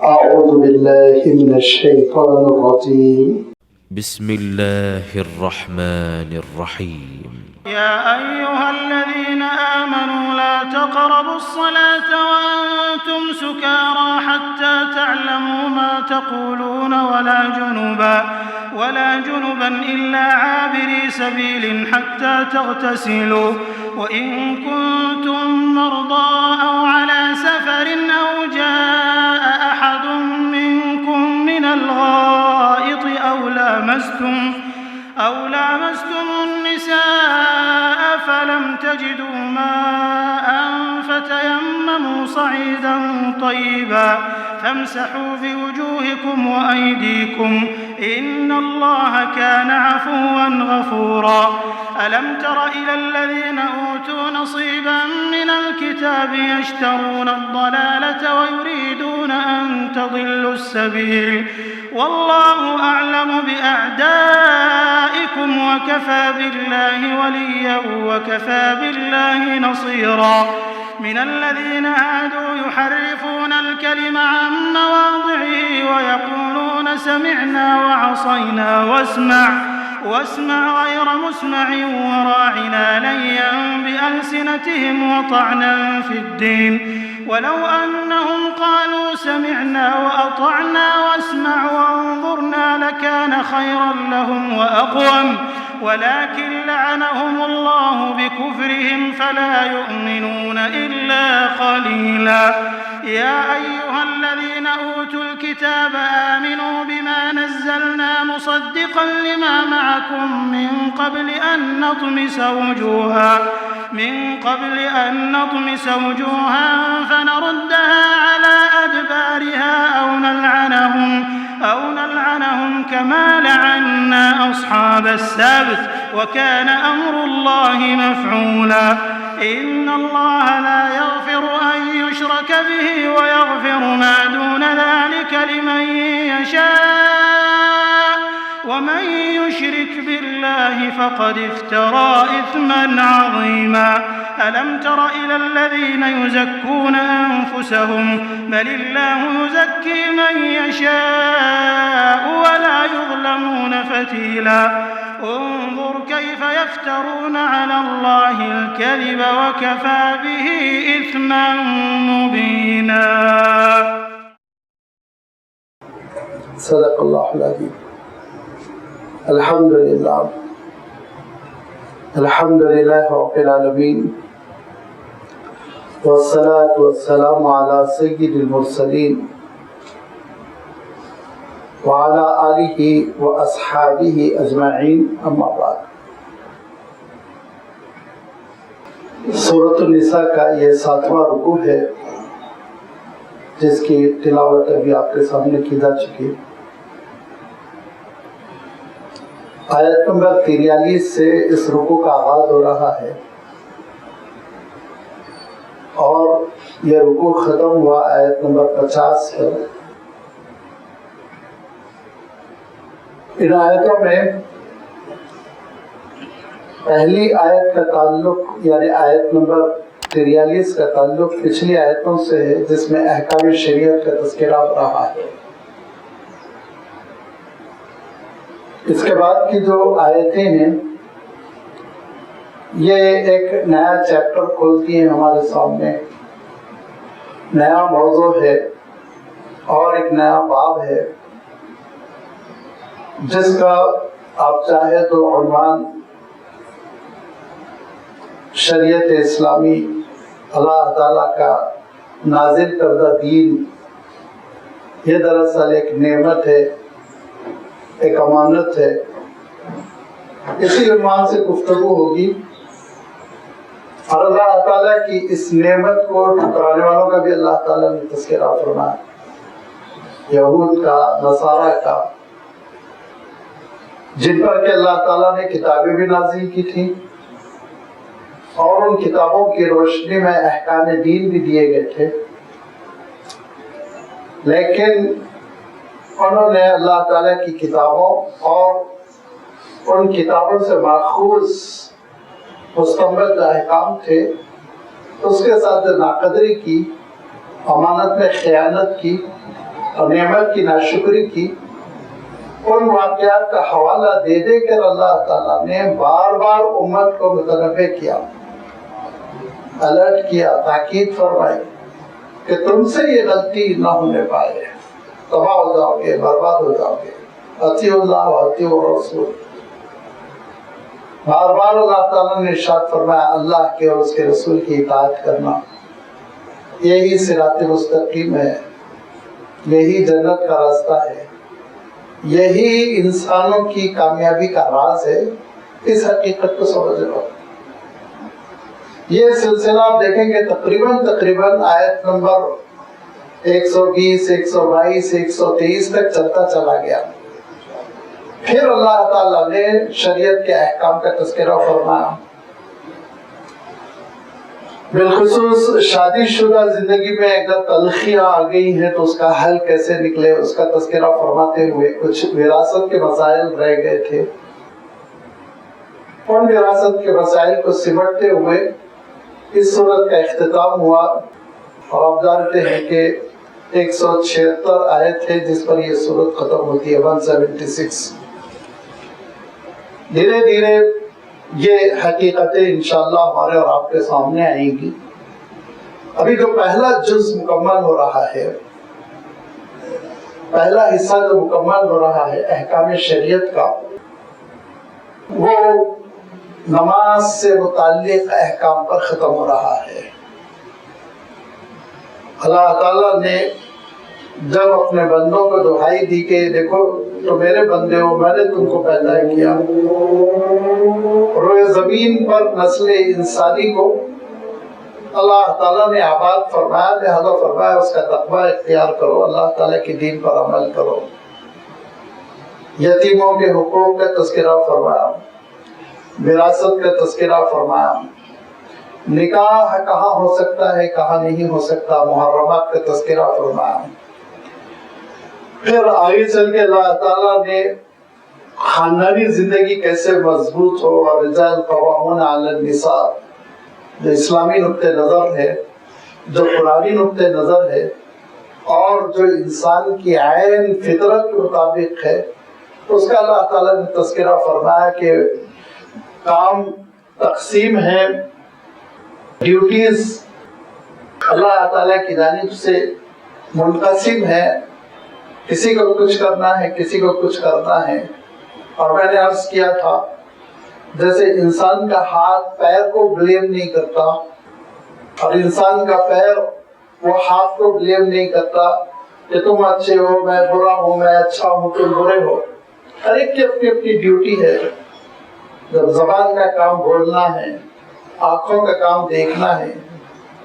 أعوذ بالله من الشيطان الرجيم بسم الله الرحمن الرحيم يا أيها الذين آمنوا لا تقربوا الصلاة وأنتم سكارى حتى تعلموا ما تقولون ولا جنبا إلا عابري سبيل حتى تغتسلوا وإن كنتم مرضى أو على سفر أو جاء أحد منكم من الغائط أو لامستم النساء فلم تجدوا ماء فتيمموا صعيدا طيبا فامسحوا بوجوهكم وأيديكم إن الله كان عفوا غفورا ألم تر إلى الذين أوتوا نصيبا من الكتاب يشترون الضلالة ويريدون أن تضلوا السبيل والله أعلم بأعدائكم وكفى بالله وليا وكفى بالله نصيرا من الذين هادوا يحرفون الكلم عن مواضعه ويقولون سمعنا وعصينا واسمع غير مسمع وراعنا ليا بألسنتهم وطعنا في الدين ولو أنهم قالوا سمعنا وأطعنا واسمع وانظرنا لكان خيرا لهم وأقوم ولكن لعنهم الله بكفرهم فلا يؤمنون إلا قليلا يا أيها الذين أوتوا الكتاب آمنوا بما نزلنا مصدقا لما معكم من قبل أن نطمس وجوها فنردها على أدبارها أو نلعنهم كما لعنا أصحاب السبت وكان أمر الله مفعولا إن الله لا يغفر أن يشرك به ويغفر ما دون ذلك لمن يشاء ومن يشرك بالله فقد افترى إثما عظيما ألم تر إلى الذين يزكون أنفسهم بل الله يزكي من يشاء ولا يظلمون فتيلا انظر كيف يفترون على الله الكذب وكفى به إثما مبينا. صدق الله العظيم. الحمد لله رب العالمين والصلاة والسلام على سيد المرسلين وعلى آلہ وأصحابہ اجمعین اما بعد. سورۃ النساء کا یہ 7واں رکوع ہے جس کی تلاوت ابھی آپ کے سامنے کی جا چکی. آیت نمبر 43 سے اس رکوع کا آغاز ہو رہا ہے اور یہ رکوع ختم ہوا آیت نمبر 50 ہے. ان آیتوں میں پہلی آیت کا تعلق یعنی آیت نمبر 43 کا تعلق پچھلی آیتوں سے ہے جس میں احکام شریعت کا تذکرہ ہو رہا ہے. اس کے بعد کی جو آیتیں ہیں یہ ایک نیا چیپٹر کھولتی ہیں ہمارے سامنے. نیا موضوع ہے اور ایک نیا باب ہے جس کا آپ چاہے تو عنوان شریعت اسلامی اللہ تعالیٰ کا نازل کردہ دین یہ دراصل ایک نعمت ہے، ایک امانت ہے. اسی عنوان سے گفتگو ہوگی اور اللہ تعالیٰ کی اس نعمت کو ٹھکرانے والوں کا بھی اللہ تعالیٰ نے تذکرہ فرمایا، یہود کا، نصارہ کا، جن پر کہ اللہ تعالیٰ نے کتابیں بھی نازل کی تھیں اور ان کتابوں کی روشنی میں احکام دین بھی دیے گئے تھے، لیکن انہوں نے اللہ تعالیٰ کی کتابوں اور ان کتابوں سے ماخوذ مستمد احکام تھے اس کے ساتھ ناقدری کی، امانت میں خیانت کی اور نعمت کی ناشکری کی، ان واقعات کا حوالہ دے دے کر اللہ تعالیٰ نے بار بار امت کو متنبہ کیا، الرٹ کیا، تاکید فرمائی کہ تم سے یہ غلطی نہ ہونے پائے، تباہ ہو جاؤ گے، برباد ہو جاؤ گے۔ اطیعوا اللہ و اطیعوا الرسول، بار بار اللہ تعالیٰ نے ارشاد فرمایا اللہ کے اور اس کے رسول کی اطاعت کرنا، یہی صراط مستقیم ہے، یہی جنت کا راستہ ہے، یہی انسانوں کی کامیابی کا راز ہے۔ اس حقیقت کو سمجھ لو۔ یہ سلسلہ آپ دیکھیں گے تقریباً آیت نمبر 120، 122، 123 تک چلتا چلا گیا۔ پھر اللہ تعالیٰ نے شریعت کے احکام کا تذکرہ فرمایا، بالخصوص شادی شدہ زندگی میں اگر تلخیاں آ گئی ہیں تو اس کا حل کیسے نکلے، اس کا تذکرہ فرماتے ہوئے کچھ وراثت کے مسائل رہ گئے تھے، ان وراثت کے مسائل کو سمٹتے ہوئے اس سورت کا اختتام ہوا۔ اور آپ جانتے ہیں کہ 176 آیت ہے جس پر یہ سورت ختم ہوتی ہے، 176۔ دھیرے دھیرے یہ حقیقتیں انشاءاللہ ہمارے اور آپ کے سامنے آئیں گی۔ ابھی جو پہلا جز مکمل ہو رہا ہے، پہلا حصہ جو مکمل ہو رہا ہے احکام شریعت کا، وہ نماز سے متعلق احکام پر ختم ہو رہا ہے۔ اللہ تعالیٰ نے جب اپنے بندوں کو دہائی دی کہ دیکھو تو میرے بندے ہو، میں نے تم کو پیدا کیا، روئے زمین پر نسل انسانی کو اللہ تعالیٰ نے آباد فرمایا، لہذا فرمایا اس کا تقوی اختیار کرو، اللہ تعالیٰ کے دین پر عمل کرو، یتیموں کے حقوق کا تذکرہ فرمایا، وراثت کا تذکرہ فرمایا، نکاح کہاں ہو سکتا ہے کہاں نہیں ہو سکتا، محرمات کا تذکرہ فرمایا۔ پھر آگے چل کے اللہ تعالیٰ نے خاندانی زندگی کیسے مضبوط ہو، اور رجال قوامون علی النساء، جو اسلامی نقطہ نظر ہے، جو قرآنی نقطہ نظر ہے، اور جو انسان کی عین فطرت کے مطابق ہے، اس کا اللہ تعالیٰ نے تذکرہ فرمایا کہ کام تقسیم ہے، ڈیوٹیز اللہ تعالیٰ کی جانب سے منقسم ہے، کسی کو کچھ کرنا ہے، کسی کو کچھ کرنا ہے۔ اور میں نے عرض کیا تھا جیسے انسان کا ہاتھ پیر کو بلیم نہیں کرتا، اور انسان کا پیر وہ ہاتھ کو بلیم نہیں کرتا کہ تم اچھے ہو میں برا ہوں، میں اچھا ہوں تم برے ہو، ہر ایک کی اپنی اپنی ڈیوٹی ہے۔ جب زبان کا کام بولنا ہے، آنکھوں کا کام دیکھنا ہے،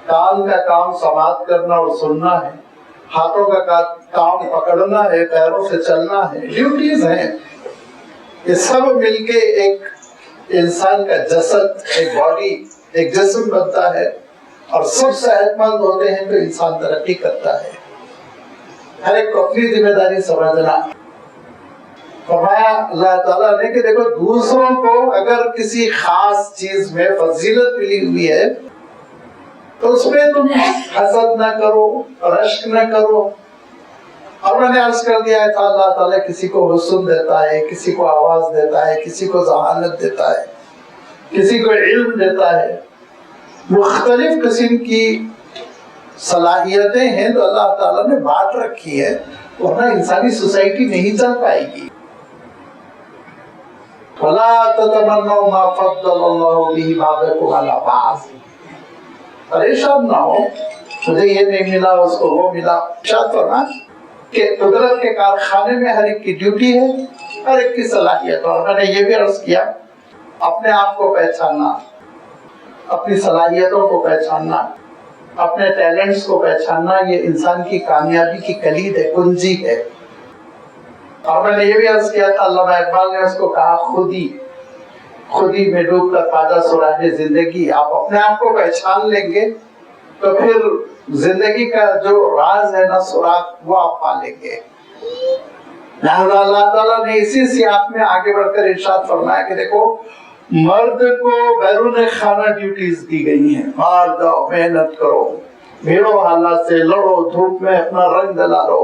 کان کا کام سماعت کرنا اور سننا ہے، ہاتھوں کا کام پکڑنا ہے، پیروں سے چلنا ہے، ڈیوٹیز ہیں۔ یہ سب مل کے ایک انسان کا جسد، ایک باڈی، ایک جسم بنتا ہے، اور سب صحت مند ہوتے ہیں تو انسان ترقی کرتا ہے۔ ہر ایک کو اپنی ذمہ داری سمجھنا۔ فرمایا اللہ تعالیٰ نے کہ دیکھو دوسروں کو اگر کسی خاص چیز میں فضیلت ملی ہوئی ہے تو اس میں تم حسد نہ کرو، رشک نہ کرو۔ اور میں نے عرض کر دیا تھا اللہ تعالیٰ کسی کو حسن دیتا ہے، کسی کو آواز دیتا ہے، کسی کو ذہانت دیتا ہے، کسی کو علم دیتا ہے، مختلف قسم کی صلاحیتیں ہیں تو اللہ تعالیٰ نے بانٹ رکھی ہے، ورنہ انسانی سوسائٹی نہیں چل پائے گی۔ وَلَا تَتَمَنَّوْا مَا فَضَّلَ اللَّهُ بِهِ بَعْضَكُمْ عَلَىٰ بَعْضٍ، پریشان نہ ہو مجھے یہ نہیں ملا اس کو وہ ملا۔ ارشاد فرما کہ قدرت کے کارخانے میں ہر ایک کی ڈیوٹی ہے، ہر ایک کی صلاحیت۔ اور میں نے یہ بھی عرض کیا اپنے آپ کو پہچاننا، اپنی صلاحیتوں کو پہچاننا، اپنے ٹیلنٹس کو پہچاننا، یہ انسان کی کامیابی کی کلید ہے، کنجی ہے۔ اور میں نے یہ بھی عرض کیا تھا علامہ اقبال نے اس کو کہا خودی میں ڈوب کر پاجا سراغ زندگی۔ آپ اپنے آپ کو پہچان لیں گے تو پھر زندگی کا جو راز ہے نا سراغ، وہ آپ پا لیں گے۔ لہذا اللہ تعالیٰ نے اسی سیاق میں آگے بڑھ کر ارشاد فرمایا کہ دیکھو مرد کو بیرون خانہ ڈیوٹیز دی گئی ہیں، مار جاؤ، محنت کرو، بھیڑو حالات سے لڑو، دھوپ میں اپنا رنگ دلالو،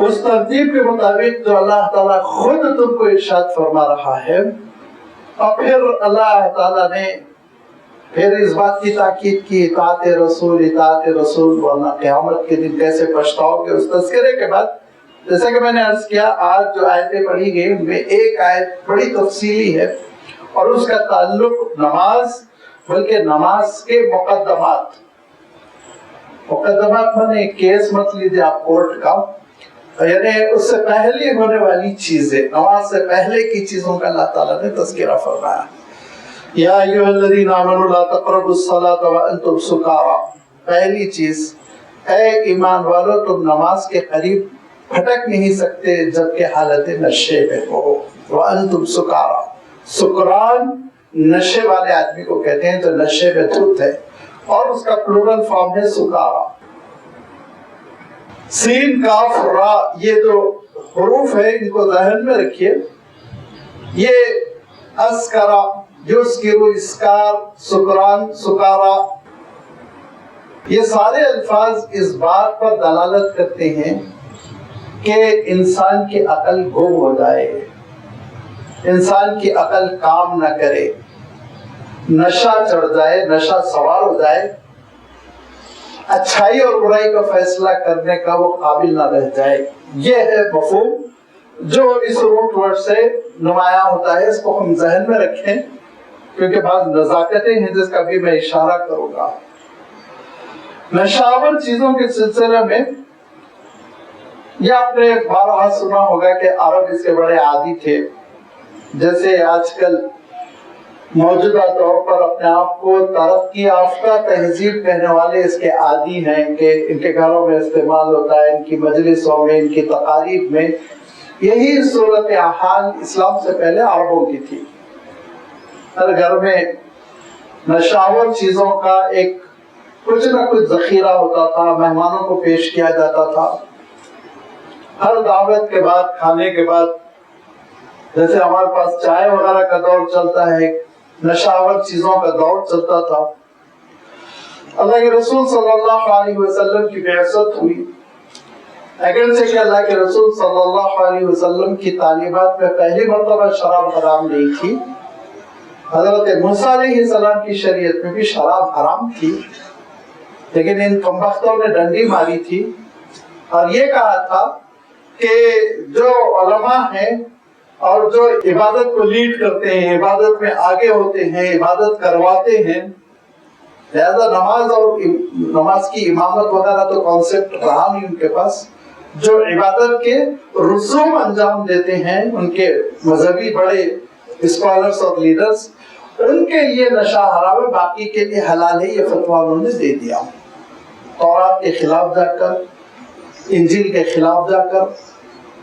اس ترتیب کے مطابق جو اللہ تعالیٰ خود تم کو ارشاد فرما رہا ہے، اور پھر اللہ تعالیٰ نے پھر اس بات کی تاکید کی اطاعت رسول ورنہ قیامت کے دن کیسے پچھتاؤ گے۔ اس تذکرے کے بعد جیسا کہ میں نے عرض کیا، آج جو آیتیں پڑھی گئی ان میں ایک آیت بڑی تفصیلی ہے اور اس کا تعلق نماز، بلکہ نماز کے مقدمات میں کیس مت لیجیے آپ کورٹ کا، یعنی اس سے پہلے ہونے والی چیزیں، نماز سے پہلے کی چیزوں کا اللہ تعالیٰ نے تذکرہ فرمایا۔ یا ایھا الذین آمنوا لا تقربوا الصلاۃ وانتم سکارى، پہلی چیز، اے ایمان والو تم نماز کے قریب پھٹک نہیں سکتے جبکہ حالت نشے میں ہو۔ وانتم سکارى، سکران نشے والے آدمی کو کہتے ہیں جو نشے میں دھت ہے، اور اس کا پلورل فارم ہے سکارا۔ سین کاف را، یہ جو حروف ہے ان کو ذہن میں رکھیے، یہ اسکرا، یسکرو، اسکار، سکران، سکارا، یہ سارے الفاظ اس بات پر دلالت کرتے ہیں کہ انسان کی عقل گم ہو جائے، انسان کی عقل کام نہ کرے، نشہ چڑھ جائے، نشہ سوار ہو جائے، اچھائی اور برائی کا فیصلہ کرنے کا وہ قابل نہ رہ جائے۔ یہ ہے مفہوم جو اس روٹ ورڈ سے نمایاں ہوتا ہے، اس کو ہم ذہن میں رکھیں کیونکہ بعض نزاکتیں ہیں جس کا بھی میں اشارہ کروں گا۔ نشاور چیزوں کے سلسلے میں یہ آپ نے بارہا سنا ہوگا کہ عرب اس کے بڑے عادی تھے، جیسے آج کل موجودہ طور پر اپنے آپ کو ترقی یافتہ تہذیب کہنے والے اس کے عادی ہیں کہ ان کے گھروں میں استعمال ہوتا ہے، ان کی مجلسوں میں، ان کی تقاریب میں۔ یہی صورتحال اسلام سے پہلے عربوں کی تھی۔ ہر گھر میں نشاور چیزوں کا ایک کچھ نہ کچھ ذخیرہ ہوتا تھا، مہمانوں کو پیش کیا جاتا تھا۔ ہر دعوت کے بعد، کھانے کے بعد، جیسے ہمارے پاس چائے وغیرہ کا دور چلتا ہے، نشاور چیزوں کا دور چلتا تھا۔ اللہ کے رسول صلی اللہ علیہ وسلم کی بعثت ہوئی، اگرچہ کہ اللہ کے رسول صلی اللہ علیہ وسلم کی تعلیمات میں پہلی مرتبہ شراب حرام نہیں تھی، حضرت موسیٰ علیہ السلام کی شریعت میں بھی شراب حرام تھی، لیکن ان کمبختوں نے ڈنڈی ماری تھی اور یہ کہا تھا کہ جو علماء ہیں اور جو عبادت کو لیڈ کرتے ہیں، عبادت میں آگے ہوتے ہیں، عبادت کرواتے ہیں، لہذا نماز اور نماز کی امامت وغیرہ تو کانسیپٹ رہا نہیں ان کے پاس، جو عبادت کے رسوم انجام دیتے ہیں ان کے مذہبی بڑے اسکالرز اور لیڈرز، ان کے لیے نشہ حرام ہے، باقی کے لیے حلال ہے، یہ فتویٰ انہوں نے دے دیا۔ تورات کے خلاف جا کر، انجیل کے خلاف جا کر،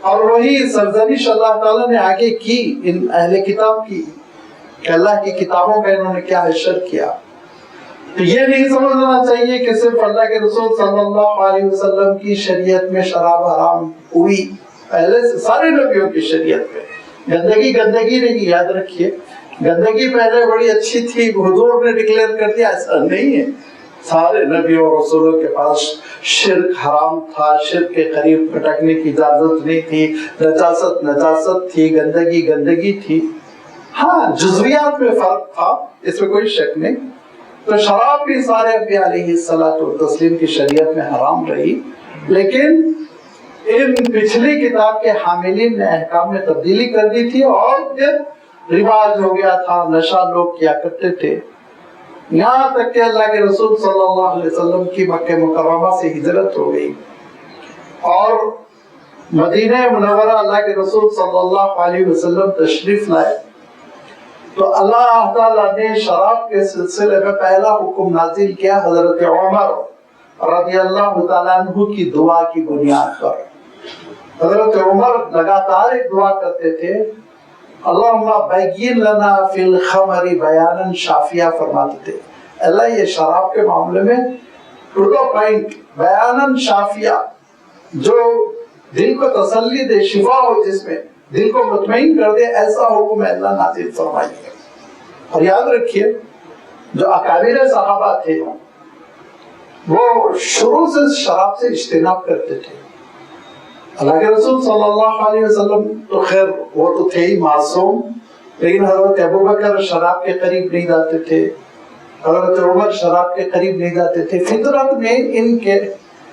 اور وہی سرزنش اللہ تعالیٰ نے آگے کی ان اہل کتاب کی کہ اللہ کی کتابوں کا انہوں نے کیا حشر کیا۔ تو یہ نہیں سمجھنا چاہیے کہ صرف اللہ کے رسول صلی اللہ علیہ وسلم کی شریعت میں شراب حرام ہوئی، پہلے سے سارے نبیوں کی شریعت میں گندگی نہیں، یاد رکھیے گندگی پہلے بڑی اچھی تھی، حضور نے ڈکلیئر کر دیا، ایسا نہیں ہے۔ سارے نبیوں اور رسولوں کے پاس شرک حرام تھا، شرک کے قریب پھٹکنے کی اجازت نہیں تھی، نجاست تھی، گندگی تھی۔ ہاں جزویات میں فرق تھا، اس میں کوئی شک نہیں۔ تو شراب بھی سارے انبیاء علیہ الصلوۃ والتسلیم کی شریعت میں حرام رہی، لیکن ان پچھلی کتاب کے حاملین نے احکام میں تبدیلی کر دی تھی اور پھر رواج ہو گیا تھا، نشہ لوگ کیا کرتے تھے، یہاں تک کہ اللہ کے رسول صلی اللہ علیہ وسلم کی مکہ مکرمہ سے ہجرت ہو گئی اور مدینہ منورہ اللہ کے رسول صلی اللہ علیہ وسلم تشریف لائے، تو اللہ تعالیٰ نے شراب کے سلسلے میں پہلا حکم نازل کیا حضرت عمر رضی اللہ تعالیٰ عنہ کی دعا کی بنیاد پر۔ حضرت عمر لگاتار ایک دعا کرتے تھے، اللہم بین لنا فی الخمر بیانا شافیہ، فرماتے تھے اللہ یہ شراب کے معاملے میں ٹو دا پوائنٹ، بیانا شافیہ، جو دل کو تسلی دے، شفا ہو، جس میں دل کو مطمئن کر دے، ایسا حکم اللہ نازل فرمائیے۔ اور یاد رکھیے جو اکابر صحابہ تھے وہ شروع سے شراب سے اجتناب کرتے تھے، اللہ کے رسول صلی اللہ علیہ وسلم تو خیر وہ تو تھے ہی معصوم، لیکن حضرت ابوبکر شراب کے قریب نہیں جاتے تھے، حضرت عمر شراب کے قریب نہیں جاتے تھے۔ فطرت میں ان کے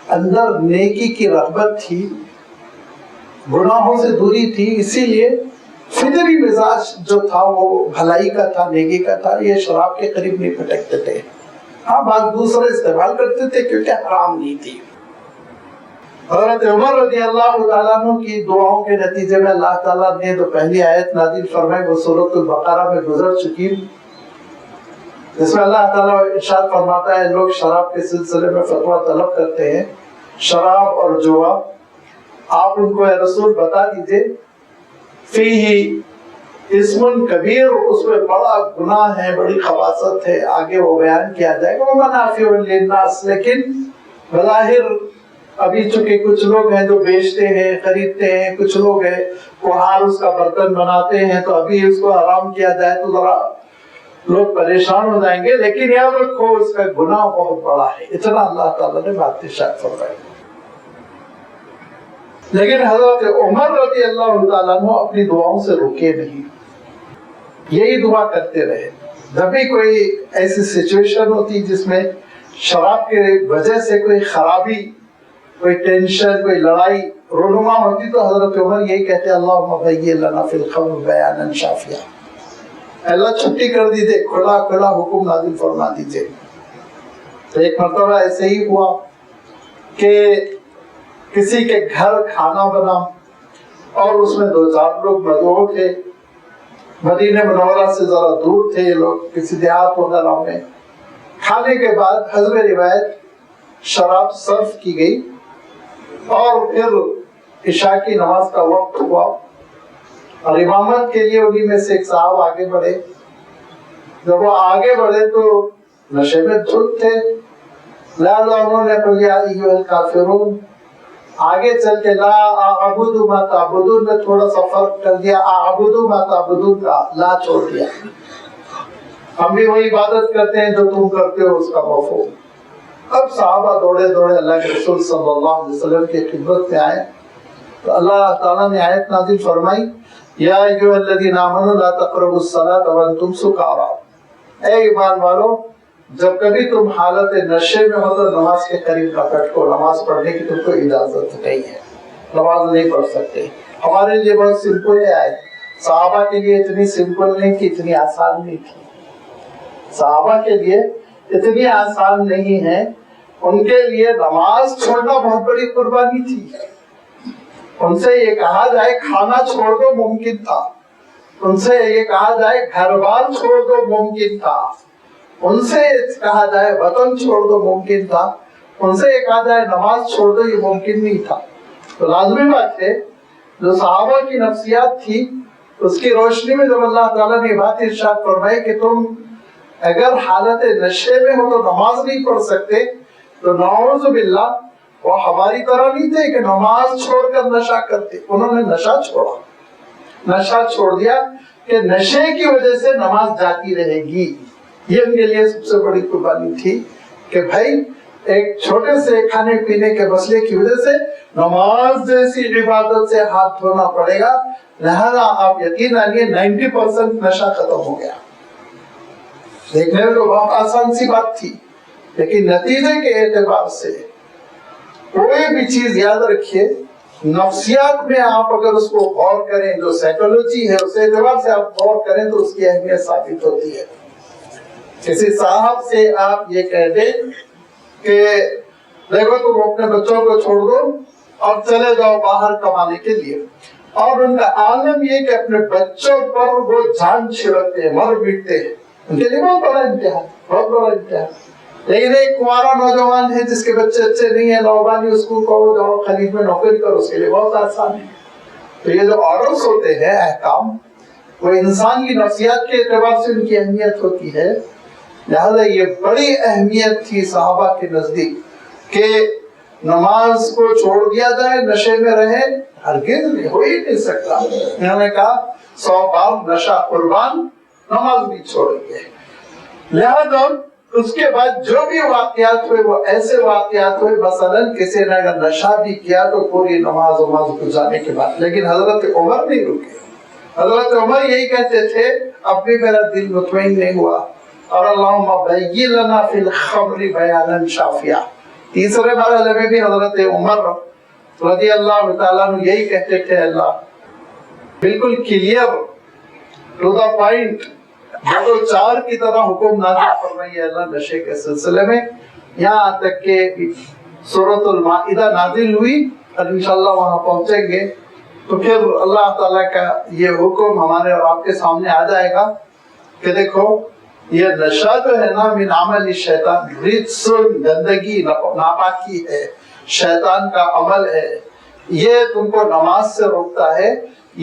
اندر نیکی کی رغبت تھی، گناہوں سے دوری تھی، اسی لیے فطری مزاج جو تھا وہ بھلائی کا تھا، نیکی کا تھا، یہ شراب کے قریب نہیں پھٹکتے تھے۔ ہاں بعض دوسرے استعمال کرتے تھے کیونکہ حرام نہیں تھی۔ حضرت عمر رضی اللہ تعالیٰ عنہ کی دعاؤں کے نتیجے میں اللہ تعالیٰ نے جو پہلی آیت نازل فرمائی وہ سورۃ البقرہ میں گزر چکی، جس میں اللہ تعالیٰ ارشاد فرماتا ہے لوگ شراب کے سلسلے میں فتویٰ طلب کرتے ہیں، شراب اور جوا، آپ ان کو اے رسول بتا دیجئے فیہ اسم کبیر، اس میں بڑا گناہ ہے، بڑی خباثت ہے، آگے وہ بیان کیا جائے گا، ومنافع للناس، لیکن بظاہر ابھی چونکہ کچھ لوگ ہیں جو بیچتے ہیں خریدتے ہیں، کچھ لوگ ہیں کوہار اس کا برتن بناتے ہیں، تو ابھی اس کو حرام کیا جائے تو ذرا لوگ پریشان ہو جائیں گے، لیکن یاد رکھو اس کا گناہ بہت بڑا ہے، اتنا اللہ تعالیٰ نے بات ارشاد فرمائی۔ لیکن حضرت عمر رضی اللہ تعالیٰ عنہ اپنی دعاؤں سے رکے نہیں، یہی دعا کرتے رہے۔ جب بھی کوئی ایسی سچویشن ہوتی جس میں شراب کے وجہ سے کوئی خرابی، کوئی ٹینشن، کوئی لڑائی رونما ہوتی تو حضرت عمر یہی کہتے اللہم بین لنا فی الخمر بیانا شافیا، اللہ چھٹی کر دیجئے، کھلا کھلا حکم نازل فرما دیجئے۔ تو ایک مرتبہ ایسے ہی ہوا کہ کسی کے گھر کھانا بنا اور اس میں 2-4 لوگ مدعو تھے، مدینہ منورہ سے ذرا دور تھے یہ لوگ، کسی دیہات وغیرہ میں۔ کھانے کے بعد حسب روایت شراب سرو کی گئی اور پھر عشاء کی نماز کا وقت ہوا اور امامت کے لیے انہی میں سے ایک صاحب آگے بڑھے۔ جب وہ آگے بڑھے تو نشے میں دھت تھے، لہذا انہوں نے قل یا ایھا الکافرون، آگے چل کے لا اعبد ما تعبدون میں تھوڑا سا فرق کر دیا، اعبد ما تعبدون کا لا چھوڑ دیا، ہم بھی وہی عبادت کرتے ہیں جو تم کرتے ہو اس کا مفہوم۔ اب صحابہ دوڑے دوڑے اللہ کے رسول صلی اللہ علیہ وسلم کی خدمت میں آئے تو اللہ تعالیٰ نے آیت نازل فرمائی یا ایھا الذین آمنوا لا تقربوا الصلاۃ وانتم سکارا، اے ایمان والو جب کبھی تم حالت نشے میں ہو تو نماز کے قریب نہ پٹکو، نماز پڑھنے کی تم کو اجازت نہیں ہے، نماز نہیں پڑھ سکتے۔ ہمارے لیے بہت سمپل ہے آیت، صحابہ کے لیے اتنی سمپل نہیں تھی، اتنی آسان نہیں تھی، صحابہ کے لیے اتنی آسان نہیں ہے، ان کے لیے نماز چھوڑنا بہت بڑی قربانی تھی۔ ان سے یہ کہا جائے کھانا چھوڑ دو ممکن تھا، ان سے یہ کہا جائے گھر بار چھوڑ دو ممکن تھا، ان سے کہا جائے وطن چھوڑ دو ممکن تھا، ان سے یہ کہا جائے نماز چھوڑ دو یہ ممکن نہیں تھا۔ تو لازمی بات ہے جو صحابہ کی نفسیات تھی اس کی روشنی میں جب اللہ تعالیٰ نے بات ارشاد فرمائی کہ تم اگر حالت نشے میں ہو تو نماز نہیں پڑھ سکتے، تو نعوذ باللہ وہ ہماری طرح نہیں تھے کہ نماز چھوڑ کر نشہ کرتے، انہوں نے نشہ چھوڑا، نشہ چھوڑ دیا کہ نشے کی وجہ سے نماز جاتی رہے گی۔ یہ ان کے لیے سب سے بڑی قربانی تھی کہ بھائی ایک چھوٹے سے کھانے پینے کے مسئلے کی وجہ سے نماز جیسی عبادت سے ہاتھ دھونا پڑے گا، لہذا آپ یقین آنیے 90% نشہ ختم ہو گیا۔ دیکھنے میں تو بہت آسان سی بات تھی، لیکن نتیجے کے اعتبار سے کوئی بھی چیز یاد رکھیے، نفسیات میں آپ اگر اس کو غور کریں، جو سائیکولوجی ہے اس اعتبار سے آپ غور کریں تو اس کی اہمیت ثابت ہوتی ہے۔ کسی صاحب سے آپ یہ کہہ دیں کہ دیکھو تم اپنے بچوں کو چھوڑ دو اور چلے جاؤ باہر کمانے کے لیے، اور ان کا عالم یہ کہ اپنے بچوں پر وہ جان چھڑکتے ہیں، مر مٹتے ہیں، ان کے لیے بہت بڑا امتحان، بہت بڑا امتحان۔ لیکن ایک کنوارا نوجوان ہے جس کے بچے اچھے نہیں ہیں، نوبانی اس کو کہو جاؤ خلیج میں نوکری کرو، اس کے لیے بہت آسان ہے۔ تو یہ جو آرڈرز ہوتے ہیں، احکام، وہ انسان کی نفسیات کے اعتبار سے ان کی اہمیت ہوتی ہے، لہذا یہ بڑی اہمیت تھی صحابہ کے نزدیک کہ نماز کو چھوڑ دیا جائے، نشے میں رہے، ہرگز ہو ہی نہیں سکتا۔ انہوں نے کہا 100 بار نشہ قربان، نماز بھی چھوڑیں گے۔ لہذا اس کے بعد جو بھی واقعات ہوئے وہ ایسے واقعات ہوئے مثلاً کسی نے اگر نشہ بھی کیا تو پوری نماز گزارنے کے بعد، لیکن حضرت عمر نہیں رکے. حضرت عمر یہی کہتے تھے اب بھی میرا دل مطمئن نہیں ہوا، اور اللہم بین لنا فی الخمر بیانا شافیا. تیسرے مرحلے میں بھی حضرت عمر رضی اللہ تعالیٰ عنہ یہی کہتے تھے اللہ بالکل کلیئر ٹو دا پوائنٹ 2:4 کی طرح حکم نازل فرمائیے اللہ نشے کے سلسلے میں، یہاں تک کہ سورۃ المائدہ نازل ہوئی اور انشاءاللہ وہاں پہنچیں گے تو پھر اللہ تعالیٰ کا یہ حکم ہمارے اور آپ کے سامنے آ جائے گا کہ دیکھو یہ نشہ جو ہے نا من عمل شیطان، رجس گندگی ناپاکی ہے، شیطان کا عمل ہے، یہ تم کو نماز سے روکتا ہے،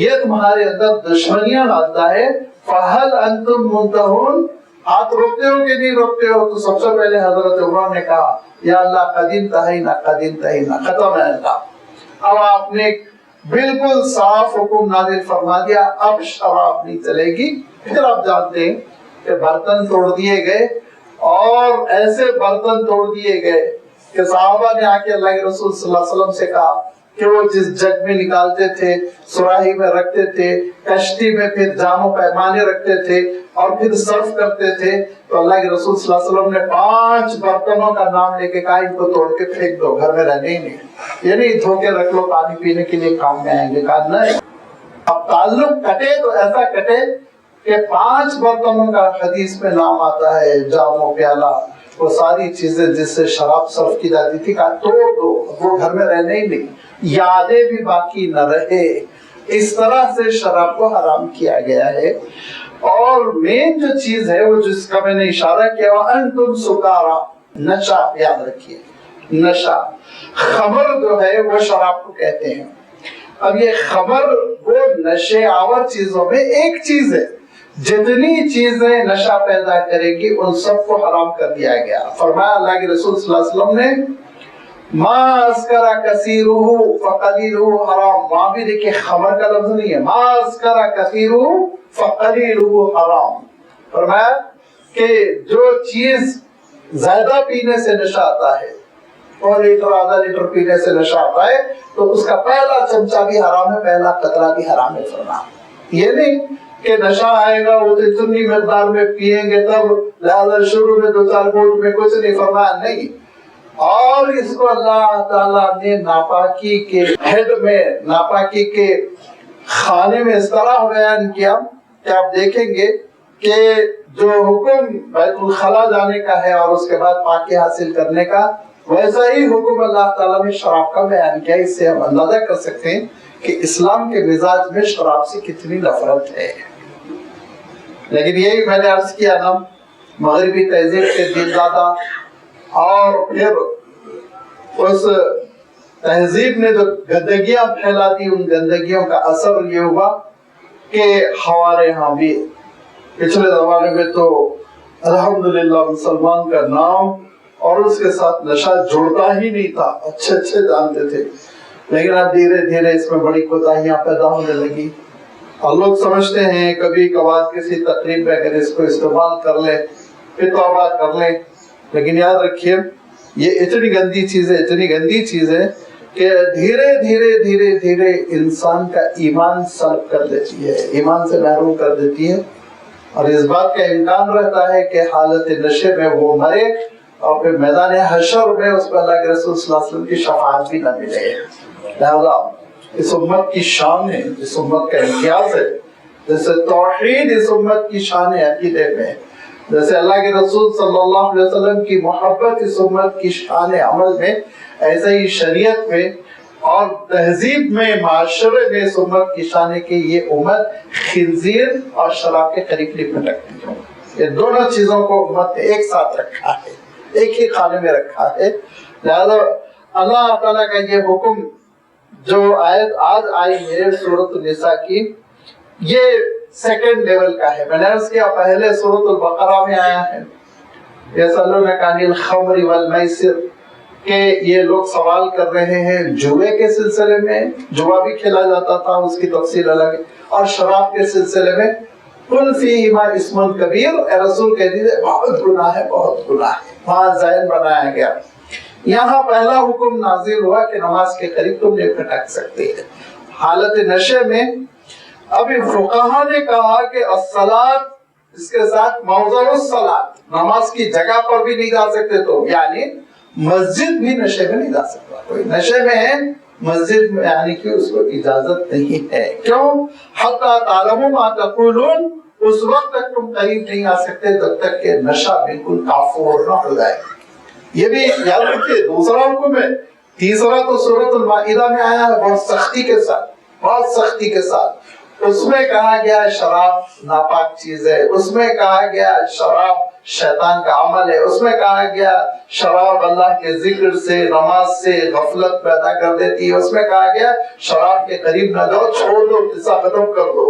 یہ تمہارے اندر دشمنیاں ڈالتا ہے. فَهَلْ أَنْتُمْ مُنْتَهُونَ، آپ روکتے ہو کہ نہیں روکتے ہو؟ تو سب سے پہلے حضرت عمر نے کہا یا اللہ قد انتہینا قد انتہینا، ختم ہے اللہ. اب آپ نے بالکل صاف حکم نازل فرما دیا اب شراب نہیں چلے گی. پھر آپ جانتے ہیں کہ برتن توڑ دیے گئے، اور ایسے برتن توڑ دیے گئے کہ صحابہ نے آ کے اللہ کے رسول صلی اللہ علیہ وسلم سے کہا کہ وہ جس جگ میں نکالتے تھے، سراہی میں رکھتے تھے، کشتی میں پھر جام و پیمانے رکھتے تھے اور پھر صرف کرتے تھے، تو اللہ کے رسول صلی اللہ علیہ وسلم نے 5 برتنوں کا نام لے کے کہا ان کو توڑ کے پھینک دو، گھر میں رہنے ہی نہیں، یہ نہیں دھو کے رکھ لو پانی پینے کے لیے کام میں آئیں گے. کہا نہیں، اب تعلق کٹے تو ایسا کٹے کہ 5 برتنوں کا حدیث میں نام آتا ہے، جام و پیالہ، وہ ساری چیزیں جس سے شراب صرف کی جاتی تھی، کہا توڑ دو، وہ گھر میں رہنے ہی نہیں، یادیں بھی باقی نہ رہے. اس طرح سے شراب کو حرام کیا گیا ہے. اور مین جو چیز ہے وہ جس کا میں نے اشارہ کیا انتم سکارا، نشہ، یاد رکھیے نشہ. خمر جو ہے وہ شراب کو کہتے ہیں. اب یہ خمر وہ نشے آور چیزوں میں ایک چیز ہے، جتنی چیزیں نشہ پیدا کرے گی ان سب کو حرام کر دیا گیا. فرمایا اللہ کے رسول صلی اللہ علیہ وسلم نے ما اسکر کثیرہ فقلیلہ حرام. وہاں بھی دیکھیں خمر کا لفظ نہیں ہے، ما اسکر کثیرہ فقلیلہ حرام. فرمایا کہ جو چیز زیادہ پینے سے نشہ آتا ہے، 1 لیٹر آدھا لیٹر پینے سے نشہ آتا ہے، تو اس کا پہلا چمچہ بھی حرام ہے، پہلا قطرہ بھی حرام ہے. فرمایا یہ نہیں کہ نشہ آئے گا وہ اتنی مقدار میں پیئیں گے تب لہذا شروع میں 2-4 گھونٹ میں کچھ نہیں. فرمایا نہیں. اور اس کو اللہ تعالیٰ نے ناپاکی کے ہیڈ میں، ناپاکی کے خانے میں اس طرح بیان کیا کہ آپ دیکھیں گے کہ جو حکم بیت الخلا جانے کا ہے اور اس کے بعد پاکی حاصل کرنے کا، ویسا ہی حکم اللہ تعالیٰ نے شراب کا بیان کیا. اس سے ہم اندازہ کر سکتے ہیں کہ اسلام کے مزاج میں شراب سے کتنی نفرت ہے. لیکن یہی میں نے عرض کیا نا، مغربی تہذیب کے دل زیادہ، اور پھر اس تہذیب نے جو گندگیاں پھیلا دی، ان گندگیوں کا اثر یہ ہوا کہ ہمارے ہاں بھی پچھلے زمانے میں تو الحمدللہ مسلمان کا نام اور اس کے ساتھ نشہ جڑتا ہی نہیں تھا، اچھے جانتے تھے. لیکن اب دھیرے دھیرے اس میں بڑی کوتاہیاں پیدا ہونے لگی، اور لوگ سمجھتے ہیں کبھی کبھار کسی تقریب میں اگر اس کو استعمال کر لے پھر توبہ کر لے. لیکن یاد رکھیے یہ اتنی گندی چیز ہے کہ دھیرے دھیرے انسان کا ایمان سلب کر دیتی ہے، ایمان سے محروم کر دیتی ہے، اور اس بات کا امکان رہتا ہے کہ حالت نشے میں وہ مرے اور پھر میدان حشر میں اس پر اللہ کے رسول صلی اللہ علیہ وسلم کی شفاعت بھی نہ ملے. لہذا اس امت کی شان ہے، اس امت کا امتیاز ہے، جیسے توحید اس امت کی شان ہے عقیدے میں، جیسے اللہ کے رسول صلی اللہ علیہ وسلم کی محبت اس امت کی شان عمل میں، ایسے ہی شریعت میں اور تہذیب میں، معاشرے میں اس امت کی شان ہے کہ یہ امت خنزیر اور شراب کے قریب نہیں پھٹکتی ہے. یہ دونوں چیزوں کو امت نے ایک ساتھ رکھا ہے، ایک ہی خانے میں رکھا ہے. لہذا اللہ تعالیٰ کا یہ حکم جو آیت آج آئی ہے سورۃ النساء کی، یہ سیکنڈ لیول کا ہے. میں نے عرض کیا پہلے سورۃ البقرہ میں آیا ہے یسألونک عن الخمر والمیسر، کہ یہ لوگ سوال کر رہے ہیں جوے کے سلسلے میں، جوا بھی کھیلا جاتا تھا اس کی تفصیل الگ ہے، اور شراب کے سلسلے میں قل فیہما اسم کبیر، اے رسول کہہ دیجئے بہت گناہ ہے، بہت گناہ ہے، وہاں زائن بنایا گیا۔ یہاں پہلا حکم نازل ہوا کہ نماز کے قریب تم نہیں پھٹک سکتے حالت نشے میں۔ ابھی فقہا نے کہا کہ الصلاۃ اس کے ساتھ موضع الصلاۃ، نماز کی جگہ پر بھی نہیں جا سکتے، تو یعنی مسجد بھی نشے میں نہیں جا سکتا، کوئی نشے میں ہے مسجد میں یعنی کہ اس کو اجازت نہیں ہے۔ کیوں؟ حتی تعلموا ما تقولون، اس وقت تک تم قریب نہیں آ سکتے جب تک کہ نشہ بالکل کافور نہ ہو جائے۔ یہ بھی یاد رکھیے دوسرا حکم ہے، تیسرا تو سورۃ المائدہ میں آیا ہے بہت سختی کے ساتھ، بہت سختی کے ساتھ۔ اس میں کہا گیا شراب ناپاک چیز ہے، اس میں کہا گیا شراب شیطان کا عمل ہے، اس میں کہا گیا شراب اللہ کے ذکر سے نماز سے غفلت پیدا کر دیتی ہے، اس میں کہا گیا شراب کے قریب نہ جاؤ، چھوڑ دو، قصہ ختم کر دو۔